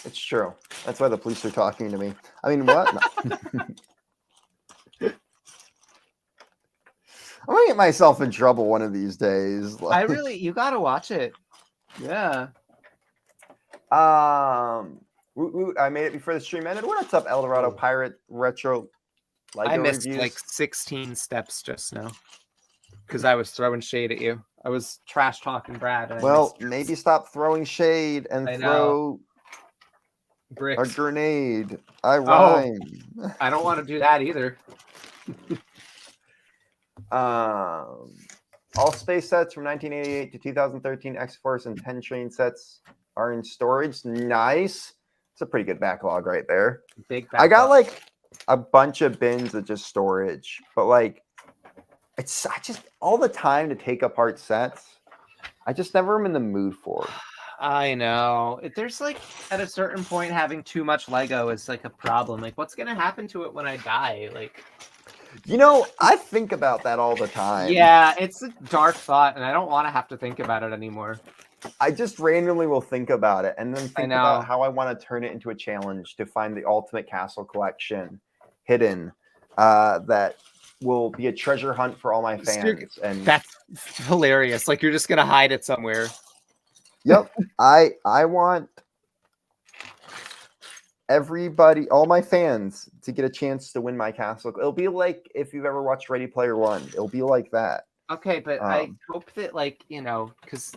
It's true. That's why the police are talking to me. I mean, what? No. I'm gonna get myself in trouble one of these days. You gotta watch it. Yeah. I made it before the stream ended. What's up, Eldorado Pirate Retro Lego I missed reviews? like 16 steps just now because I was throwing shade at you. I was trash talking Brad. Well, maybe stop throwing shade and throw bricks. a grenade. I rhyme. I don't want to do that either. All space sets from 1988 to 2013 X-Force and 10 train sets are in storage. Nice. It's a pretty good backlog right there. Big backlog. I got like a bunch of bins of just storage, but like I just all the time to take apart sets. I just never am in the mood for it. I know. There's like at a certain point having too much Lego is like a problem. Like, what's gonna happen to it when I die? Like, you know, I think about that all the time. Yeah, it's a dark thought, and I don't want to have to think about it anymore. I just randomly will think about it and then think about how I want to turn it into a challenge to find the ultimate castle collection hidden that will be a treasure hunt for all my fans. And that's hilarious. Like, you're just gonna hide it somewhere. Yep. I want everybody, all my fans, to get a chance to win my castle. It'll be like if you've ever watched Ready Player One. It'll be like that. Okay, but I hope that, like, you know, because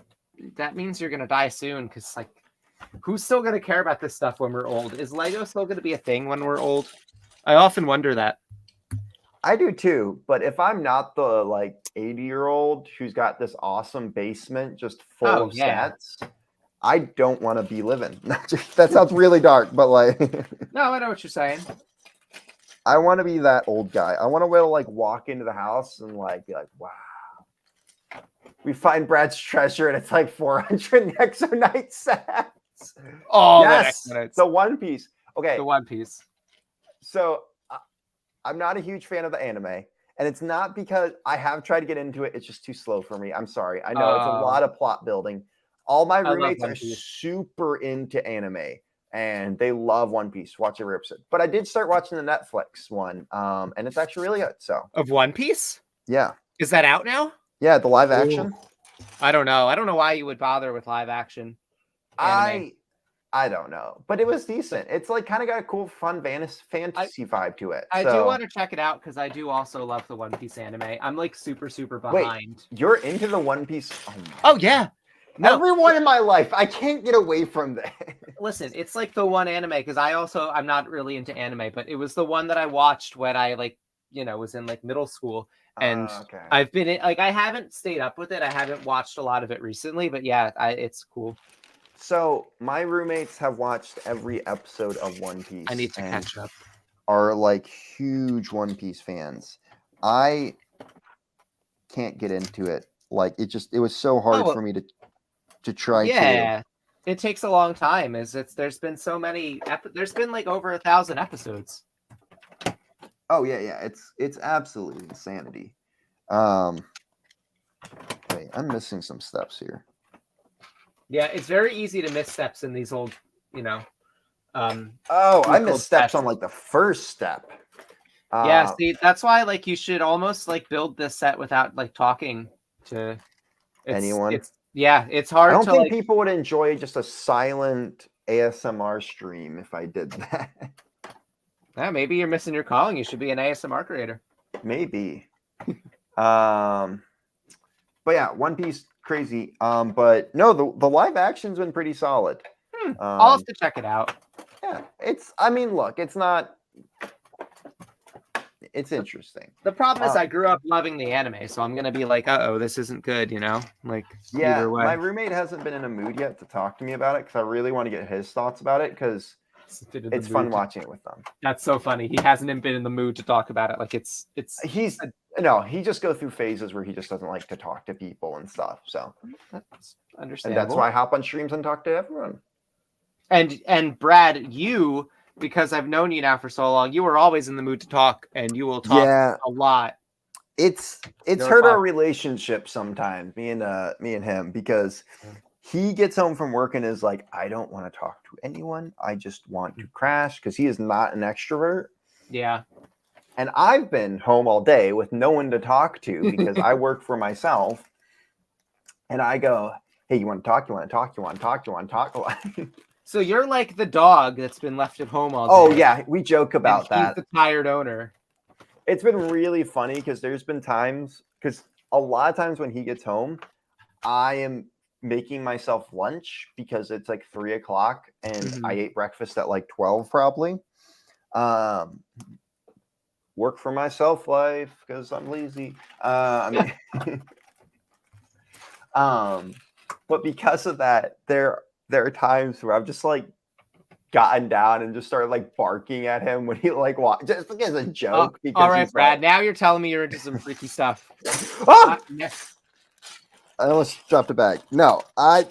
that means you're gonna die soon. Because, like, who's still gonna care about this stuff when we're old? Is Lego still gonna be a thing when we're old? I often wonder that. I do too, but if I'm not the like 80-year-old who's got this awesome basement just full of sets, I don't want to be living. That sounds really dark, but like no, I know what you're saying. I want to be that old guy. I want to be able to like walk into the house and like be like, wow. We find Brad's treasure and it's like 400 Exonite sets. Oh, yes, the One Piece. Okay, the One Piece. So I'm not a huge fan of the anime, and it's not because I have tried to get into it. It's just too slow for me. I'm sorry. I know it's a lot of plot building. All my roommates are super into anime, and they love One Piece. Watch every episode. But I did start watching the Netflix one, and it's actually really good. So of One Piece? Yeah. Is that out now? Yeah, the live action. Ooh. I don't know. I don't know why you would bother with live action anime. I don't know, but it was decent. It's like kind of got a cool, fun fantasy vibe to it. I do want to check it out because I do also love the One Piece anime. I'm like super behind. Wait, you're into the One Piece? Oh yeah. No. Everyone in my life, I can't get away from that. Listen, it's like the one anime because I'm not really into anime, but it was the one that I watched when I was in like middle school. And I've been I haven't stayed up with it. I haven't watched a lot of it recently, but yeah, it's cool. So my roommates have watched every episode of One Piece. I need to catch up. Are like huge One Piece fans. I can't get into it. Like it was so hard for me to try. Yeah, it takes a long time. There's been so many. There's been like over 1,000 episodes. Oh yeah. It's absolutely insanity. Wait, I'm missing some steps here. Yeah, it's very easy to miss steps in these old, I missed steps on like the first step. Yeah, see, that's why like you should almost like build this set without like talking to anyone. It's hard. I don't think people would enjoy just a silent ASMR stream if I did that. Yeah, maybe you're missing your calling. You should be an ASMR creator. Maybe. But yeah, One Piece. Crazy. But no, the live action's been pretty solid. I'll have to check it out. Yeah, look, it's not it's interesting. The problem is I grew up loving the anime, so I'm gonna be like, uh-oh, this isn't good, you know? Like, yeah, either way. My roommate hasn't been in a mood yet to talk to me about it because I really want to get his thoughts about it because it's fun watching it with them. That's so funny. He hasn't been in the mood to talk about it. Like he just go through phases where he just doesn't like to talk to people and stuff. So that's understandable. And that's why I hop on streams and talk to everyone. And Brad, you, because I've known you now for so long, you were always in the mood to talk, and you will talk a lot. It's hurt our relationship sometimes, me and him, because he gets home from work and is like, I don't want to talk to anyone. I just want to crash, because he is not an extrovert. Yeah. And I've been home all day with no one to talk to because I work for myself. And I go, hey, you want to talk? You want to talk? You want to talk? You want to talk a lot? So you're like the dog that's been left at home all day. Oh, yeah. We joke about that. He's the tired owner. It's been really funny because there's been times, because a lot of times when he gets home, I am making myself lunch because it's like 3 o'clock and I ate breakfast at like 12 probably. Work for myself life because I'm lazy. But because of that, there are times where I've just like gotten down and just started like barking at him when he like walked, just like as a joke. Because all right, Brad. Now you're telling me you're into some freaky stuff. Yes. I almost dropped it back. No, I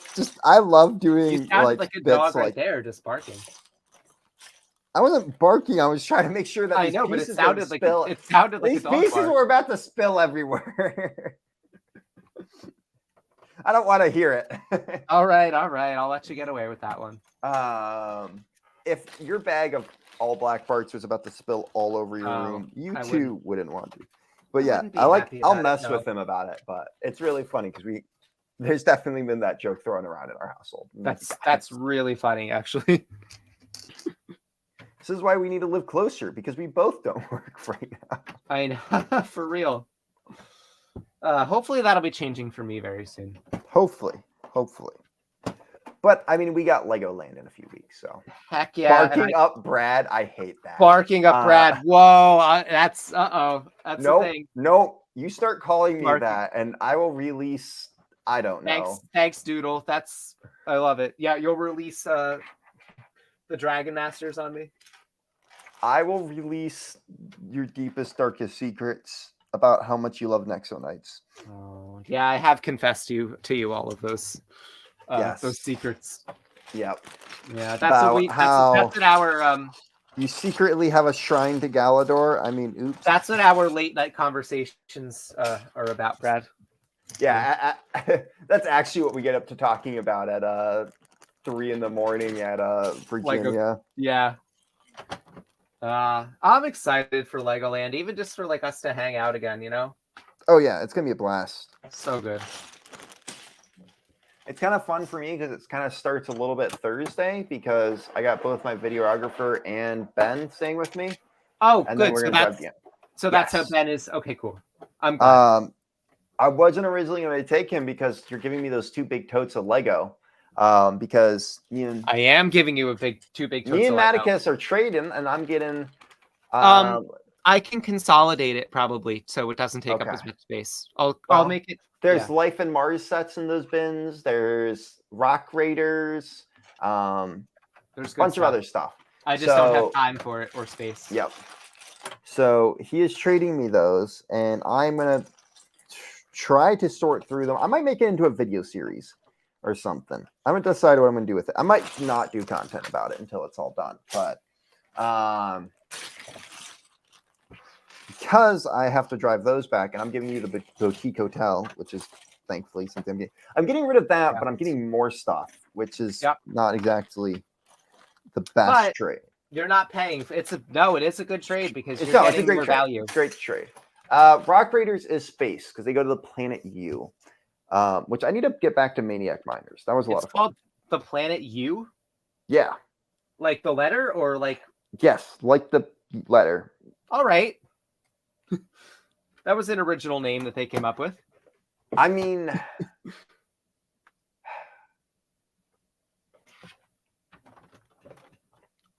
love doing like a dog right there, just barking. I wasn't barking. I was trying to make sure that I know, but it sounded like these pieces were about to spill everywhere. I don't want to hear it. All right. I'll let you get away with that one. If your bag of all black parts was about to spill all over your room, you too wouldn't want to. But yeah, I'll mess with him about it. But it's really funny because there's definitely been that joke thrown around in our household. That's really funny, actually. This is why we need to live closer, because we both don't work right now. I know, for real. Hopefully that'll be changing for me very soon. Hopefully. But I mean, we got Legoland in a few weeks, so heck yeah. Barking up Brad, I hate that. Barking up Brad. Whoa, that's the thing. Nope. You start calling me that, and I will release. I don't know. Thanks, Doodle. I love it. Yeah, you'll release the Dragon Masters on me. I will release your deepest, darkest secrets about how much you love Nexo Knights. Oh, yeah, I have confessed to you all of those. Those secrets. Yep. Yeah, that's what our you secretly have a shrine to Galador. I mean, oops. That's what our late night conversations are about, Brad. Yeah, that's actually what we get up to talking about at 3 a.m. at Virginia. Yeah. I'm excited for Legoland, even just for like us to hang out again, you know? Oh yeah, it's gonna be a blast. So good. It's kind of fun for me because it kind of starts a little bit Thursday because I got both my videographer and Ben staying with me. Oh, and good. That's how Ben is. Okay, cool. I'm glad. I wasn't originally going to take him because you're giving me those 2 big totes of Lego. Because I am giving you 2 big totes. Me and Matticus are trading, and I'm getting. I can consolidate it probably so it doesn't take up as much space. I'll make it. There's Life and Mars sets in those bins. There's Rock Raiders. There's a bunch of other stuff. I just don't have time for it or space. Yep. So he is trading me those, and I'm gonna try to sort through them. I might make it into a video series or something. I haven't decided what I'm gonna do with it. I might not do content about it until it's all done, but because I have to drive those back, and I'm giving you the boutique hotel, which is thankfully something I'm getting rid of that, but I'm getting more stuff, which is not exactly the best trade. You're not paying. It is a good trade because you're getting more value. Great trade. Rock Raiders is space because they go to the planet U, which I need to get back to Maniac Miners. That was a lot of fun. It's called the planet U? Yeah. Like the letter or like? Yes, like the letter. All right. That was an original name that they came up with. I mean,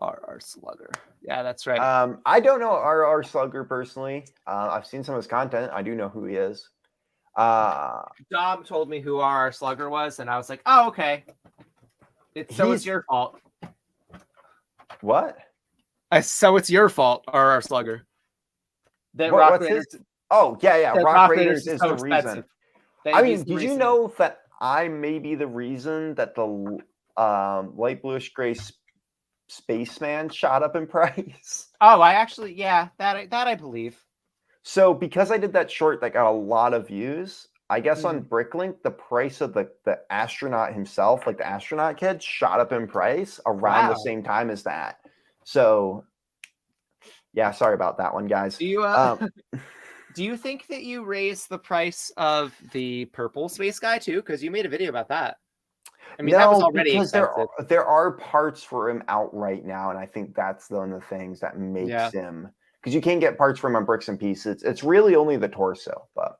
RR Slugger. Yeah, that's right. I don't know RR Slugger personally. I've seen some of his content. I do know who he is. Dom told me who RR Slugger was, and I was like, oh, okay. So it's your fault. What? So it's your fault, RR Slugger. What's his? Oh, yeah. Rock Raiders is the reason. I mean, did you know that I may be the reason that the light bluish gray spaceman shot up in price? Oh, that I believe. So because I did that short that got a lot of views, I guess on Bricklink, the price of the astronaut himself, like the astronaut kid, shot up in price around the same time as that. So yeah, sorry about that one, guys. Do you do you think that you raised the price of the purple space guy too? Because you made a video about that. I mean, that was already expensive. There are parts for him out right now, and I think that's one of the things that makes him, because you can't get parts for him on Bricks and Pieces. It's really only the torso, but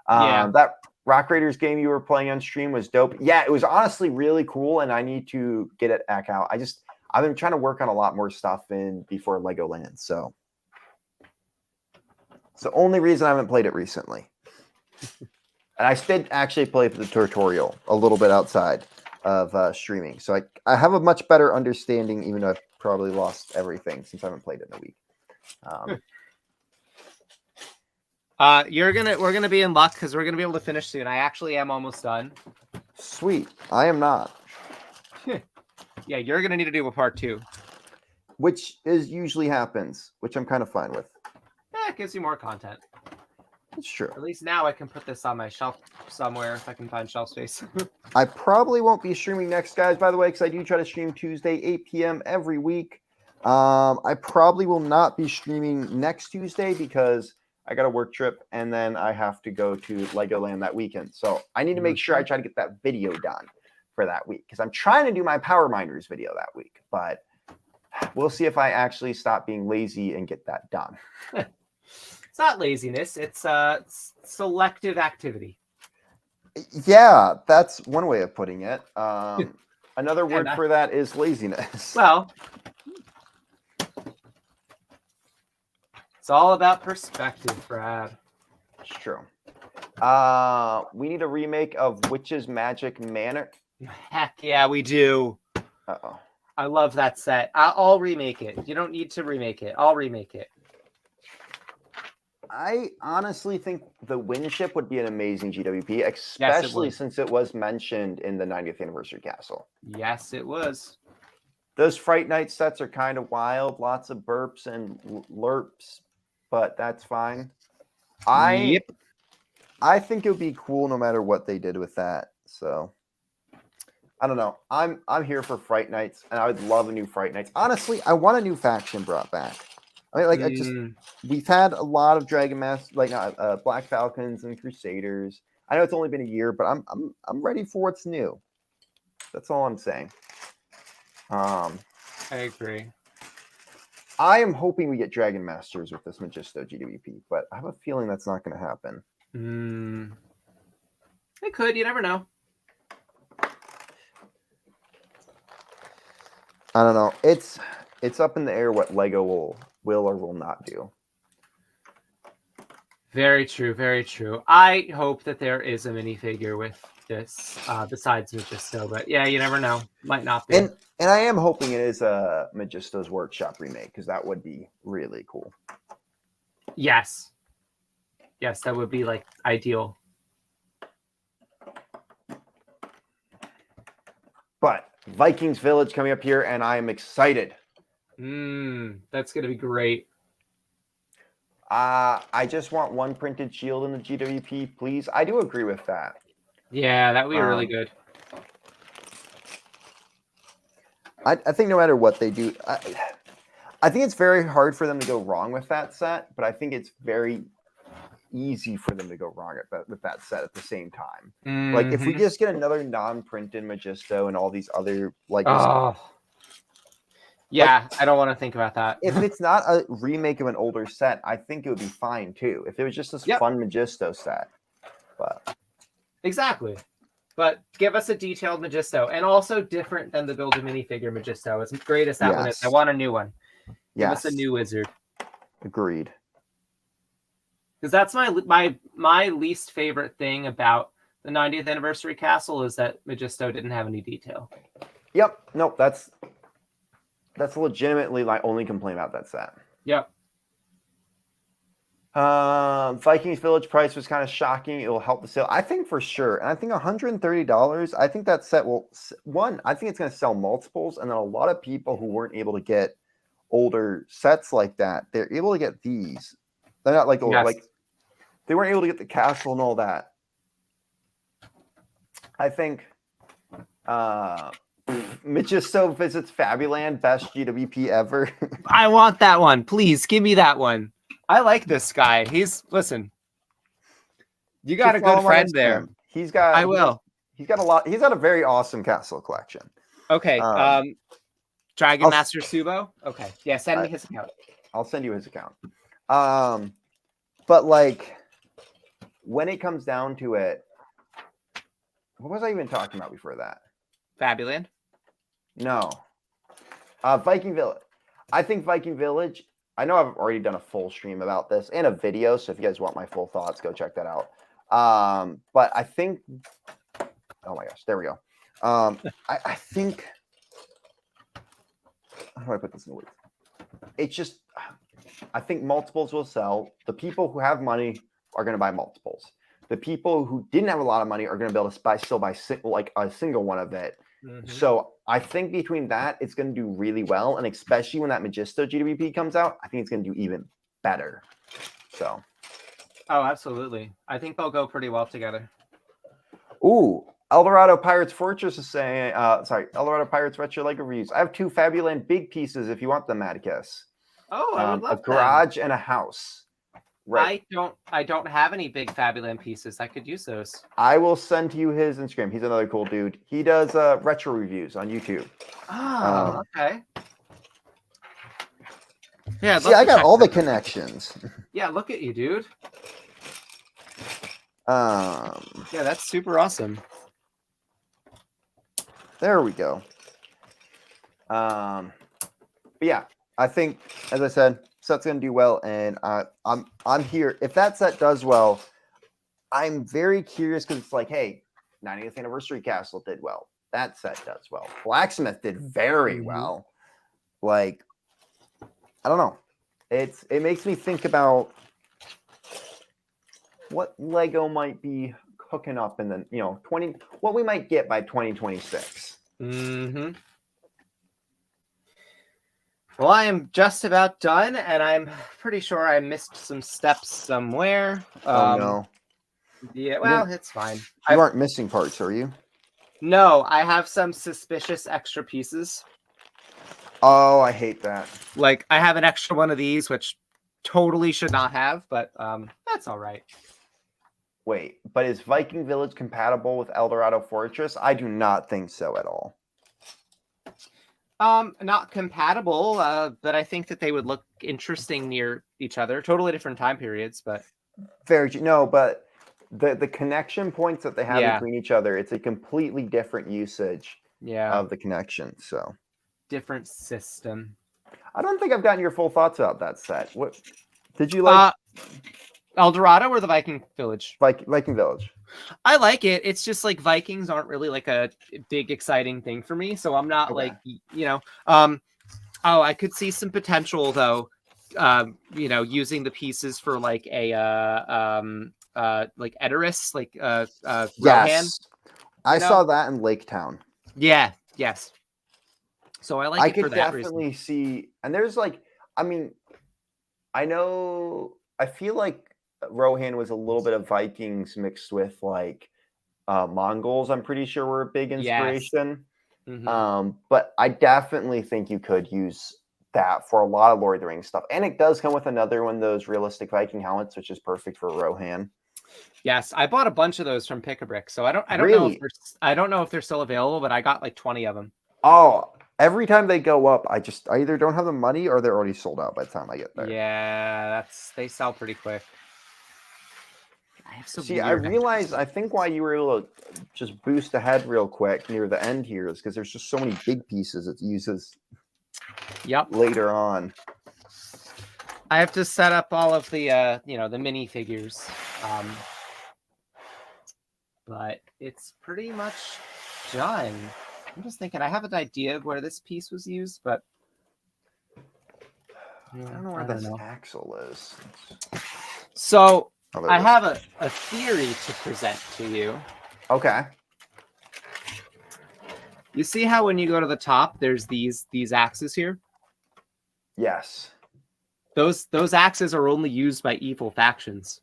that Rock Raiders game you were playing on stream was dope. Yeah, it was honestly really cool, and I need to get it back out. I've been trying to work on a lot more stuff before Legoland, so it's the only reason I haven't played it recently. And I did actually play the tutorial a little bit outside of streaming, so I have a much better understanding, even though I've probably lost everything since I haven't played it in a week. We're gonna be in luck because we're gonna be able to finish soon. I actually am almost done. Sweet. I am not. Yeah, you're gonna need to do a part 2, which usually happens, which I'm kind of fine with. Yeah, it gives you more content. It's true. At least now I can put this on my shelf somewhere if I can find shelf space. I probably won't be streaming next, guys, by the way, because I do try to stream Tuesday, 8 p.m. every week. I probably will not be streaming next Tuesday because I got a work trip and then I have to go to Legoland that weekend. So I need to make sure I try to get that video done for that week because I'm trying to do my Power Minders video that week. But we'll see if I actually stop being lazy and get that done. It's not laziness. It's selective activity. Yeah, that's one way of putting it. Another word for that is laziness. Well, it's all about perspective, Brad. It's true. We need a remake of Witch's Magic Manor. Heck yeah, we do. Uh-oh. I love that set. I'll remake it. You don't need to remake it. I'll remake it. I honestly think the Wind Ship would be an amazing GWP, especially since it was mentioned in the 90th Anniversary Castle. Yes, it was. Those Fright Night sets are kind of wild. Lots of burps and lerps, but that's fine. I think it would be cool no matter what they did with that. So I don't know. I'm here for Fright Nights, and I would love a new Fright Nights. Honestly, I want a new faction brought back. I mean, like, we've had a lot of Dragon Master, like Black Falcons and Crusaders. I know it's only been a year, but I'm ready for what's new. That's all I'm saying. I agree. I am hoping we get Dragon Masters with this Magisto GWP, but I have a feeling that's not going to happen. It could. You never know. I don't know. It's up in the air what Lego will or will not do. Very true. Very true. I hope that there is a minifigure with this besides Magisto, but yeah, you never know. Might not be. And I am hoping it is a Magisto's Workshop remake because that would be really cool. Yes. Yes, that would be like ideal. But Vikings Village coming up here, and I am excited. That's going to be great. I just want one printed shield in the GWP, please. I do agree with that. Yeah, that would be really good. I think no matter what they do, I think it's very hard for them to go wrong with that set, but I think it's very easy for them to go wrong with that set at the same time. Like, if we just get another non-printed Magisto and all these other, like... Yeah, like, I don't want to think about that. If it's not a remake of an older set, I think it would be fine, too. If it was just this fun Magisto set. But exactly. But give us a detailed Magisto, and also different than the Build a Minifigure Magisto. As great as that one is, I want a new one. Give us a new wizard. Agreed. Because that's my least favorite thing about the 90th anniversary castle is that Magisto didn't have any detail. Yep. Nope. That's legitimately my only complaint about that set. Yep. Vikings Village price was kind of shocking. It will help the sale, I think, for sure. And I think $130. I think that set will I think it's going to sell multiples, and then a lot of people who weren't able to get older sets like that, they're able to get these. They're not like older, like they weren't able to get the castle and all that. I think Magisto visits Fabuland, best GWP ever. I want that one. Please give me that one. I like this guy. Listen. You got a good friend there. He's got. I will. He's got a lot. He's got a very awesome castle collection. Okay. Dragon Master Subo. Okay. Yeah. Send me his account. I'll send you his account. But like, when it comes down to it, what was I even talking about before that? Fabuland. No. Viking Village. I think Viking Village. I know I've already done a full stream about this and a video, so if you guys want my full thoughts, go check that out. But I think, oh my gosh, there we go. I think, how do I put this in words? It's just, I think multiples will sell. The people who have money are going to buy multiples. The people who didn't have a lot of money are going to be able to still buy like a single one of it. Mm-hmm. So I think between that, it's going to do really well. And especially when that Magisto GWP comes out, I think it's going to do even better. So. Oh, absolutely. I think they'll go pretty well together. Ooh, Eldorado Pirates Fortress is saying, Eldorado Pirates Retro Lego Reviews. I have 2 Fabuland big pieces if you want them, Matticus. Oh, I would love a garage and a house. Right. I don't have any big Fabuland pieces. I could use those. I will send to you his Instagram. He's another cool dude. He does retro reviews on YouTube. Oh, okay. Yeah. See, I got all the connections. Yeah, look at you, dude. Yeah, that's super awesome. There we go. But yeah, I think, as I said, set's gonna do well, and I'm here. If that set does well, I'm very curious because it's like, hey, 90th anniversary castle did well. That set does well. Blacksmith did very well. Like, I don't know. It makes me think about what Lego might be cooking up in the what we might get by 2026. Mm-hmm. Well, I am just about done, and I'm pretty sure I missed some steps somewhere. Oh, no. Yeah, well, it's fine. You aren't missing parts, are you? No, I have some suspicious extra pieces. Oh, I hate that. Like, I have an extra one of these, which totally should not have, but that's all right. Wait, but is Viking Village compatible with Eldorado Fortress? I do not think so at all. Not compatible, but I think that they would look interesting near each other. Totally different time periods, but but the connection points that they have between each other, it's a completely different usage of the connection. So different system. I don't think I've gotten your full thoughts about that set. What did you like? Eldorado or the Viking Village? Viking Village. I like it. It's just like Vikings aren't really like a big exciting thing for me, so I'm not like I could see some potential though. Using the pieces for like a like Edoris, like yes, Rohan, I saw that in Lake Town. Yeah, yes. So I like it for that reason. I could definitely see, and there's like, I mean, I feel like Rohan was a little bit of Vikings mixed with like Mongols. I'm pretty sure were a big inspiration. Yes. Mm-hmm. But I definitely think you could use that for a lot of Lord of the Rings stuff, and it does come with another one of those realistic Viking helmets, which is perfect for Rohan. Yes, I bought a bunch of those from Pick-a-Brick, so I don't know if they're still available, but I got like 20 of them. Oh, every time they go up, I either don't have the money or they're already sold out by the time I get there. Yeah, they sell pretty quick. I have some See, I weird realized, I think why you were able to just boost ahead real quick near the end here is because there's just so many big pieces it uses later on. I have to set up all of the, you know, the minifigures. But it's pretty much done. I'm just thinking, I have an idea of where this piece was used, but I don't know where this axle is. So I have a theory to present to you. Okay. You see how when you go to the top, there's these axes here? Yes. Those axes are only used by evil factions.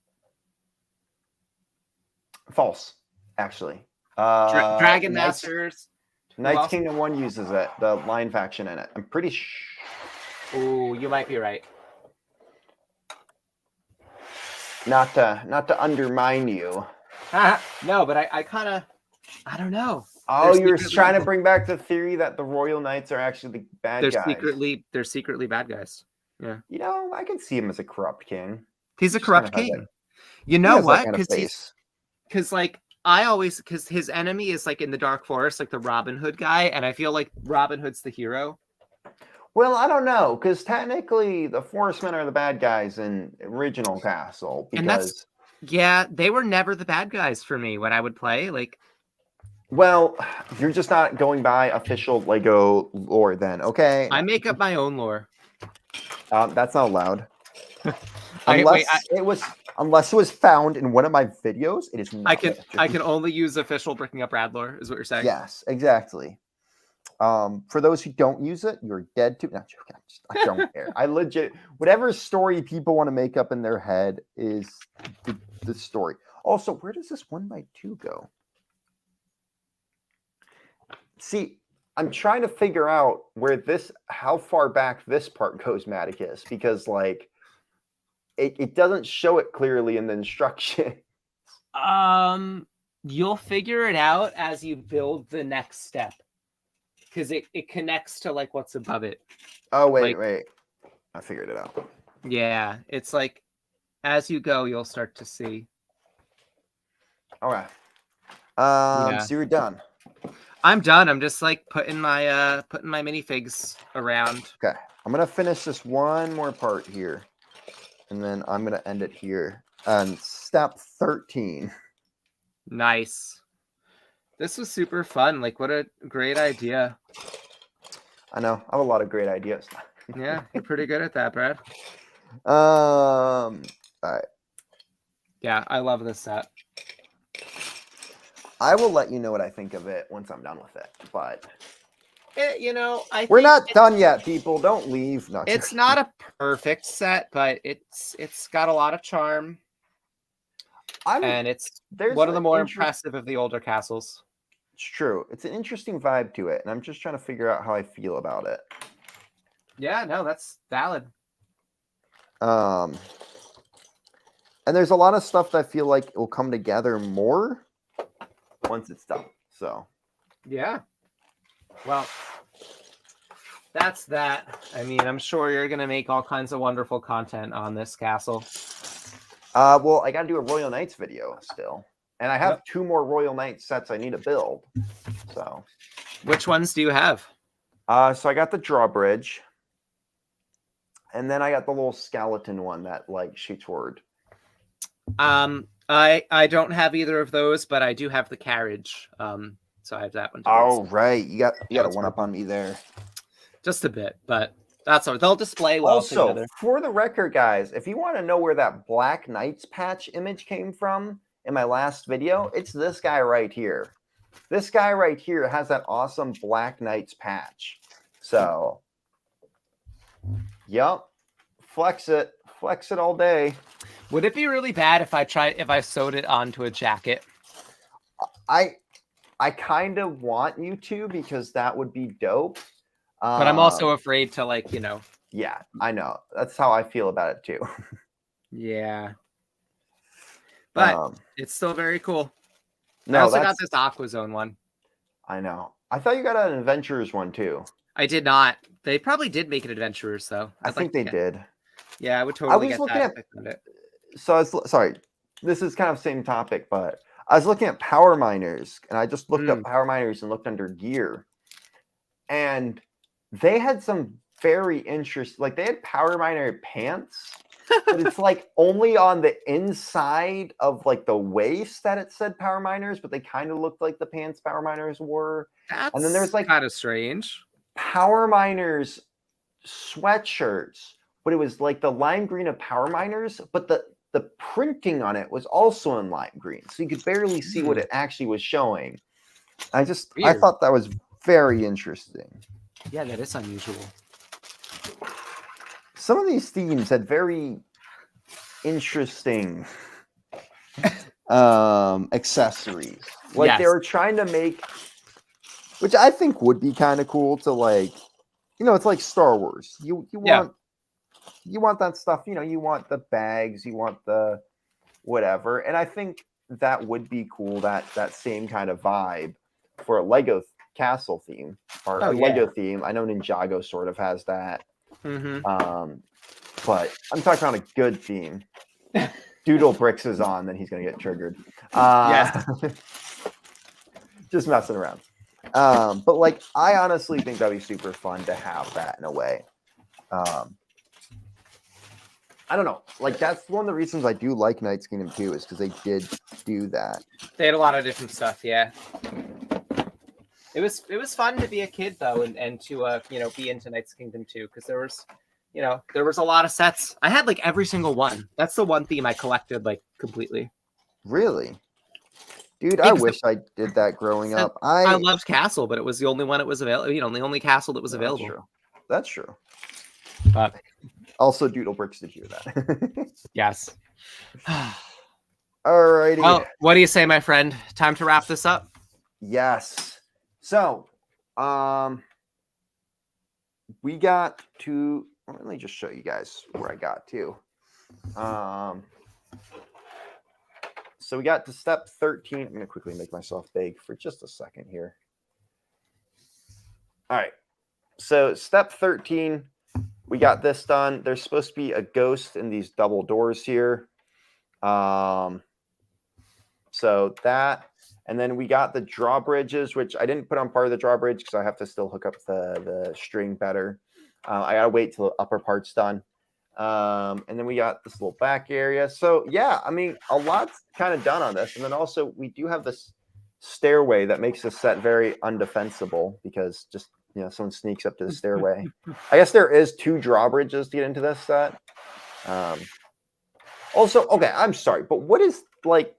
False, actually. Dragon Masters. Knights Kingdom 1 uses it, the line faction in it. I'm pretty sure. Oh, you might be right. Not to undermine you. No, but I kind of, I don't know. Oh, you're trying to bring back the theory that the Royal Knights are actually the bad guys. They're secretly bad guys. Yeah. You know, I can see him as a corrupt king. He's a corrupt king. You know what? Because like because his enemy is like in the Dark Forest, like the Robin Hood guy, and I feel like Robin Hood's the hero. Well, I don't know, because technically the Forestmen are the bad guys in original Castle. Because yeah, they were never the bad guys for me when I would play. Like, well, you're just not going by official Lego lore, then, okay? I make up my own lore. That's not allowed. Unless it was found in one of my videos, it is not. I can only use official Bricking Up Rad lore, is what you're saying. Yes, exactly. For those who don't use it, you're dead too. Not joking. I don't care. I legit, whatever story people want to make up in their head is the story. Also, where does this 1x2 go? See, I'm trying to figure out how far back this part goes, Matticus, because like it doesn't show it clearly in the instruction. You'll figure it out as you build the next step. Because it connects to like what's above it. Oh, wait. I figured it out. Yeah, it's like as you go, you'll start to see. All right. So you're done. I'm done. I'm just like putting my minifigs around. Okay. I'm gonna finish this one more part here. And then I'm gonna end it here on step 13. Nice. This was super fun. Like, what a great idea. I know. I have a lot of great ideas. Yeah, you're pretty good at that, Brad. All right. Yeah, I love this set. I will let you know what I think of it once I'm done with it. But you know, we're not done yet, people. Don't leave. No, it's not a perfect set, but it's got a lot of charm. And it's one of the more impressive of the older castles. It's true. It's an interesting vibe to it, and I'm just trying to figure out how I feel about it. Yeah, no, that's valid. And there's a lot of stuff that I feel like it will come together more once it's done. So yeah. Well, that's that. I mean, I'm sure you're gonna make all kinds of wonderful content on this castle. Well, I got to do a Royal Knights video still. And I have 2 more Royal Knights sets I need to build. So, which ones do you have? So I got the drawbridge. And then I got the little skeleton one that like shoots forward. I don't have either of those, but I do have the carriage. So I have that one too. Oh, right. You got a one up on me there. Just a bit, but that's all. They'll display well together. Also, for the record, guys, if you want to know where that Black Knights patch image came from in my last video, it's this guy right here. This guy right here has that awesome Black Knights patch. So, yep, flex it all day. Would it be really bad if I sewed it onto a jacket? I kind of want you to, because that would be dope. But I'm also afraid to, like, you know. Yeah, I know. That's how I feel about it too. Yeah. But it's still very cool. No, I also got this Aqua Zone one. I know. I thought you got an Adventurers one too. I did not. They probably did make it Adventurers though. I think they did. Yeah, I would totally get that. So sorry, this is kind of same topic, but I was looking at power miners, and I just looked up power miners and looked under gear, and they had some very interesting, like they had power miner pants, but it's like only on the inside of like the waist that it said power miners, but they kind of looked like the pants power miners wore. That's and then there's like kind of strange. Power miners sweatshirts, but it was like the lime green of power miners, but the printing on it was also in lime green, so you could barely see what it actually was showing. I thought that was very interesting. Yeah, that is unusual. Some of these themes had very interesting accessories. Like they were trying to make, which I think would be kind of cool to like, it's like Star Wars. You want that stuff, you want the bags, you want the whatever. And I think that would be cool, that same kind of vibe for a Lego castle theme or a Lego theme. I know Ninjago sort of has that. But I'm talking about a good theme. Doodle Bricks is on, then he's going to get triggered. Just messing around. But like, I honestly think that'd be super fun to have that in a way. I don't know. Like, that's one of the reasons I do like Knight's Kingdom 2 is because they did do that. They had a lot of different stuff, yeah. It was fun to be a kid though, and to be into Knight's Kingdom 2 because there was a lot of sets. I had like every single one. That's the one theme I collected like completely. Really? Dude, I wish I did that growing up. I loved Castle, but it was the only one that was available. The only Castle that was available. That's true. But also, Doodle Bricks did hear that. Yes. Alrighty. Well, what do you say, my friend? Time to wrap this up? Yes. So, we got to. Let me just show you guys where I got to. So we got to step 13. I'm going to quickly make myself big for just a second here. All right. So step 13, we got this done. There's supposed to be a ghost in these double doors here. So that, and then we got the drawbridges, which I didn't put on part of the drawbridge because I have to still hook up the string better. I got to wait till the upper part's done. And then we got this little back area. So yeah, I mean, a lot's kind of done on this. And then also we do have this stairway that makes this set very undefensible because just, someone sneaks up to the stairway. I guess there is 2 drawbridges to get into this set. Also, okay, I'm sorry, but what is like,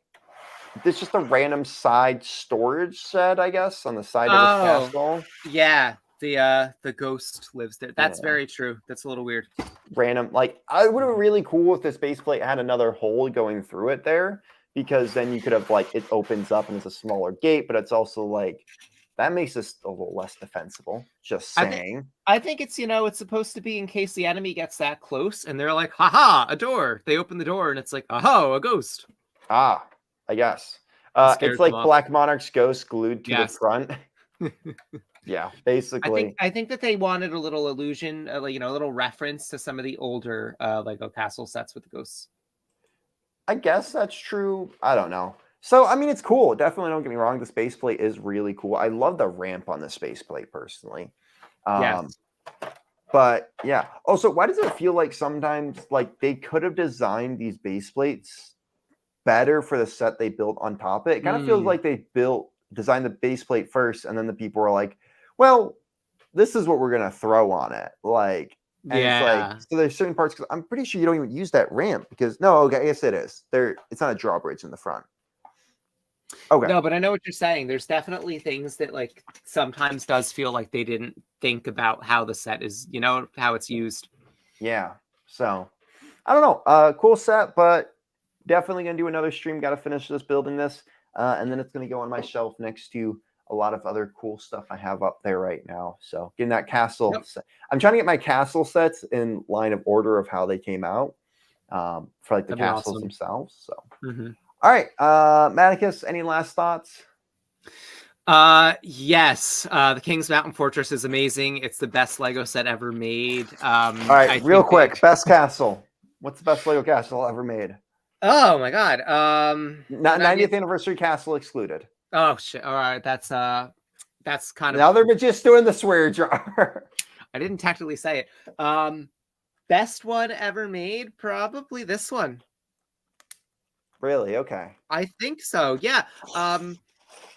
this just a random side storage shed, I guess, on the side of this castle? Yeah. The ghost lives there. That's very true. That's a little weird. Random. Like, I would have been really cool if this base plate had another hole going through it there, because then you could have like it opens up and it's a smaller gate, but it's also like that makes this a little less defensible. Just saying. I think it's it's supposed to be in case the enemy gets that close and they're like, haha, a door. They open the door and it's like, aha, a ghost. I guess. It's like Black Monarch's ghost glued to the front. Yeah, basically. I think that they wanted a little illusion, a little reference to some of the older Lego castle sets with the ghosts. I guess that's true. I don't know. So, I mean, it's cool. Definitely, don't get me wrong. The space plate is really cool. I love the ramp on the space plate, personally. Yes. But, yeah. Also, why does it feel like sometimes, like, they could have designed these base plates better for the set they built on top of it? It kind of feels like they designed the base plate first, and then the people were like, well, this is what we're going to throw on it. Like, and it's like, so there's certain parts, because I'm pretty sure you don't even use that ramp, because, no, okay, yes, it is. It's not a drawbridge in the front. Okay. No, but I know what you're saying. There's definitely things that, like, sometimes does feel like they didn't think about how the set is, how it's used. Yeah. So, I don't know. Cool set, but definitely going to do another stream. Got to finish building this. And then it's going to go on my shelf next to a lot of other cool stuff I have up there right now. So getting that castle. Yep. I'm trying to get my castle sets in line of order of how they came out for like the castles themselves. So, All right. Matticus, any last thoughts? Yes. The King's Mountain Fortress is amazing. It's the best Lego set ever made. All right. Real quick. Best castle. What's the best Lego castle ever made? Oh my god. Not 90th anniversary castle excluded. Oh shit. All right, that's kind of Now they're just doing the swear jar. I didn't technically say it. Best one ever made, probably this one. Really? Okay. I think so. Yeah.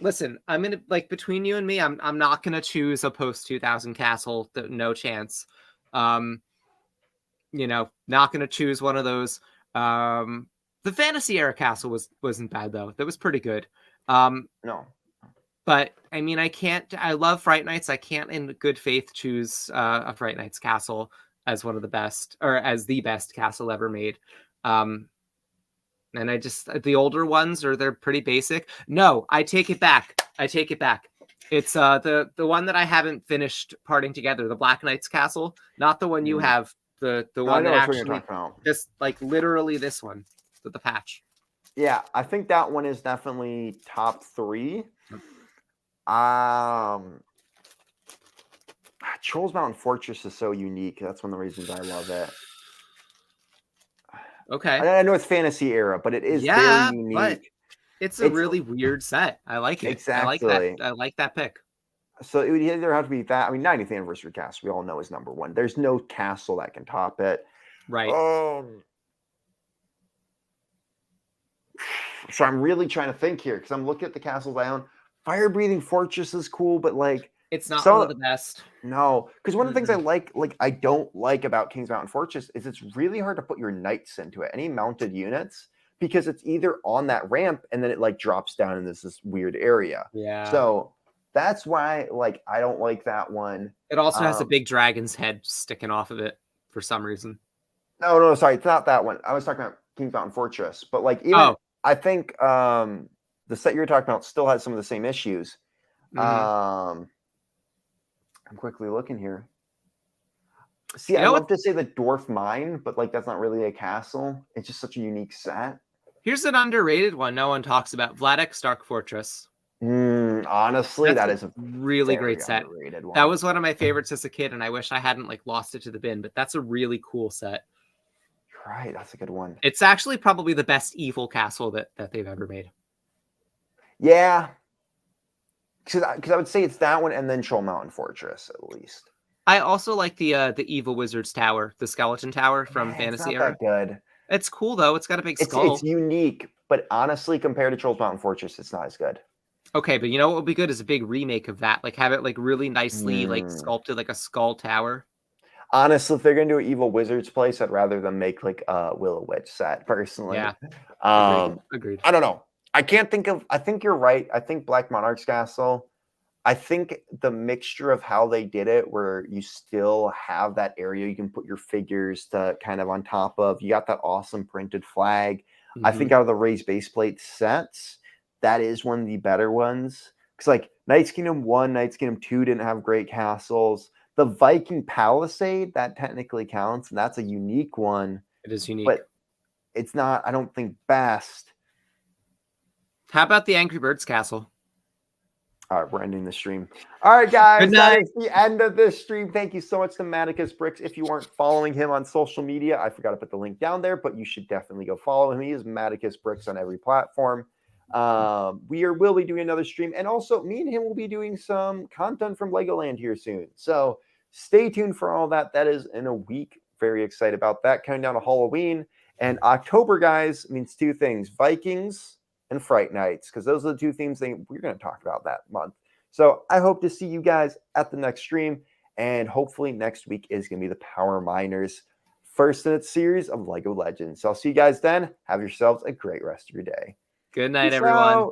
Listen, I'm gonna like between you and me, I'm not gonna choose a post 2000 castle. No chance. Not gonna choose one of those. The fantasy era castle wasn't bad though. That was pretty good. No. But I mean, I love Fright Nights. I can't in good faith choose a Fright Nights castle as one of the best or as the best castle ever made. And the older ones they're pretty basic. No, I take it back. It's the one that I haven't finished parting together, the Black Knight's castle, not the one you have, the one that actually this like literally this one with the patch. Yeah, I think that one is definitely top 3. Trolls Mountain Fortress is so unique. That's one of the reasons I love it. Okay. I know it's fantasy era, but it is very unique. But it's a really weird set. I like it. Exactly. I like that pick. So it would either have to be that. I mean, 90th anniversary castle, we all know is number 1. There's no castle that can top it. Right. So I'm really trying to think here because I'm looking at the castles I own. Fire Breathing Fortress is cool, but like it's not one of the best. No, because one of the things I don't like about Kings Mountain Fortress is it's really hard to put your knights into it, any mounted units, because it's either on that ramp and then it like drops down in this weird area. Yeah. So that's why like I don't like that one. It also has a big dragon's head sticking off of it for some reason. No, sorry, it's not that one. I was talking about Kings Mountain Fortress, but like even I think the set you're talking about still has some of the same issues. I'm quickly looking here. See, I love to say the Dwarf Mine, but like that's not really a castle. It's just such a unique set. Here's an underrated one no one talks about. Vladek's Dark Fortress. Honestly, that is a really great set. One. That was one of my favorites as a kid, and I wish I hadn't like lost it to the bin, but that's a really cool set. Right, that's a good one. It's actually probably the best evil castle that they've ever made. Yeah. Because I would say it's that one and then Troll Mountain Fortress at least. I also like the Evil Wizard's Tower, the Skeleton Tower from Fantasy Era. It's not that good. It's cool though. It's got a big skull. It's unique, but honestly, compared to Trolls Mountain Fortress, it's not as good. Okay, but you know what would be good is a big remake of that. Like have it like really nicely like sculpted like a skull tower. Honestly, if they're gonna do an Evil Wizard's place, I'd rather them make like a Willow Witch set personally. Yeah. Agreed. I don't know. I can't think of. I think you're right. I think Black Monarch's Castle. I think the mixture of how they did it, where you still have that area you can put your figures to kind of on top of. You got that awesome printed flag. I think out of the raised base plate sets, that is one of the better ones. Because like Knights Kingdom 1, Knights Kingdom 2 didn't have great castles. The Viking Palisade, that technically counts, and that's a unique one. It is unique. But it's not, I don't think, best. How about the Angry Birds Castle? All right, we're ending the stream. All right, guys, that is the end of this stream. Thank you so much to Matticus Bricks. If you aren't following him on social media, I forgot to put the link down there, but you should definitely go follow him. He is Matticus Bricks on every platform. Will be doing another stream, and also me and him will be doing some content from Legoland here soon. So stay tuned for all that. That is in a week. Very excited about that. Counting down to Halloween. And October, guys, means 2 things. Vikings and Fright Nights, because those are the 2 themes we're going to talk about that month. So I hope to see you guys at the next stream, and hopefully next week is going to be the Power Miners, first in its series of LEGO Legends. So I'll see you guys then. Have yourselves a great rest of your day. Good night, everyone.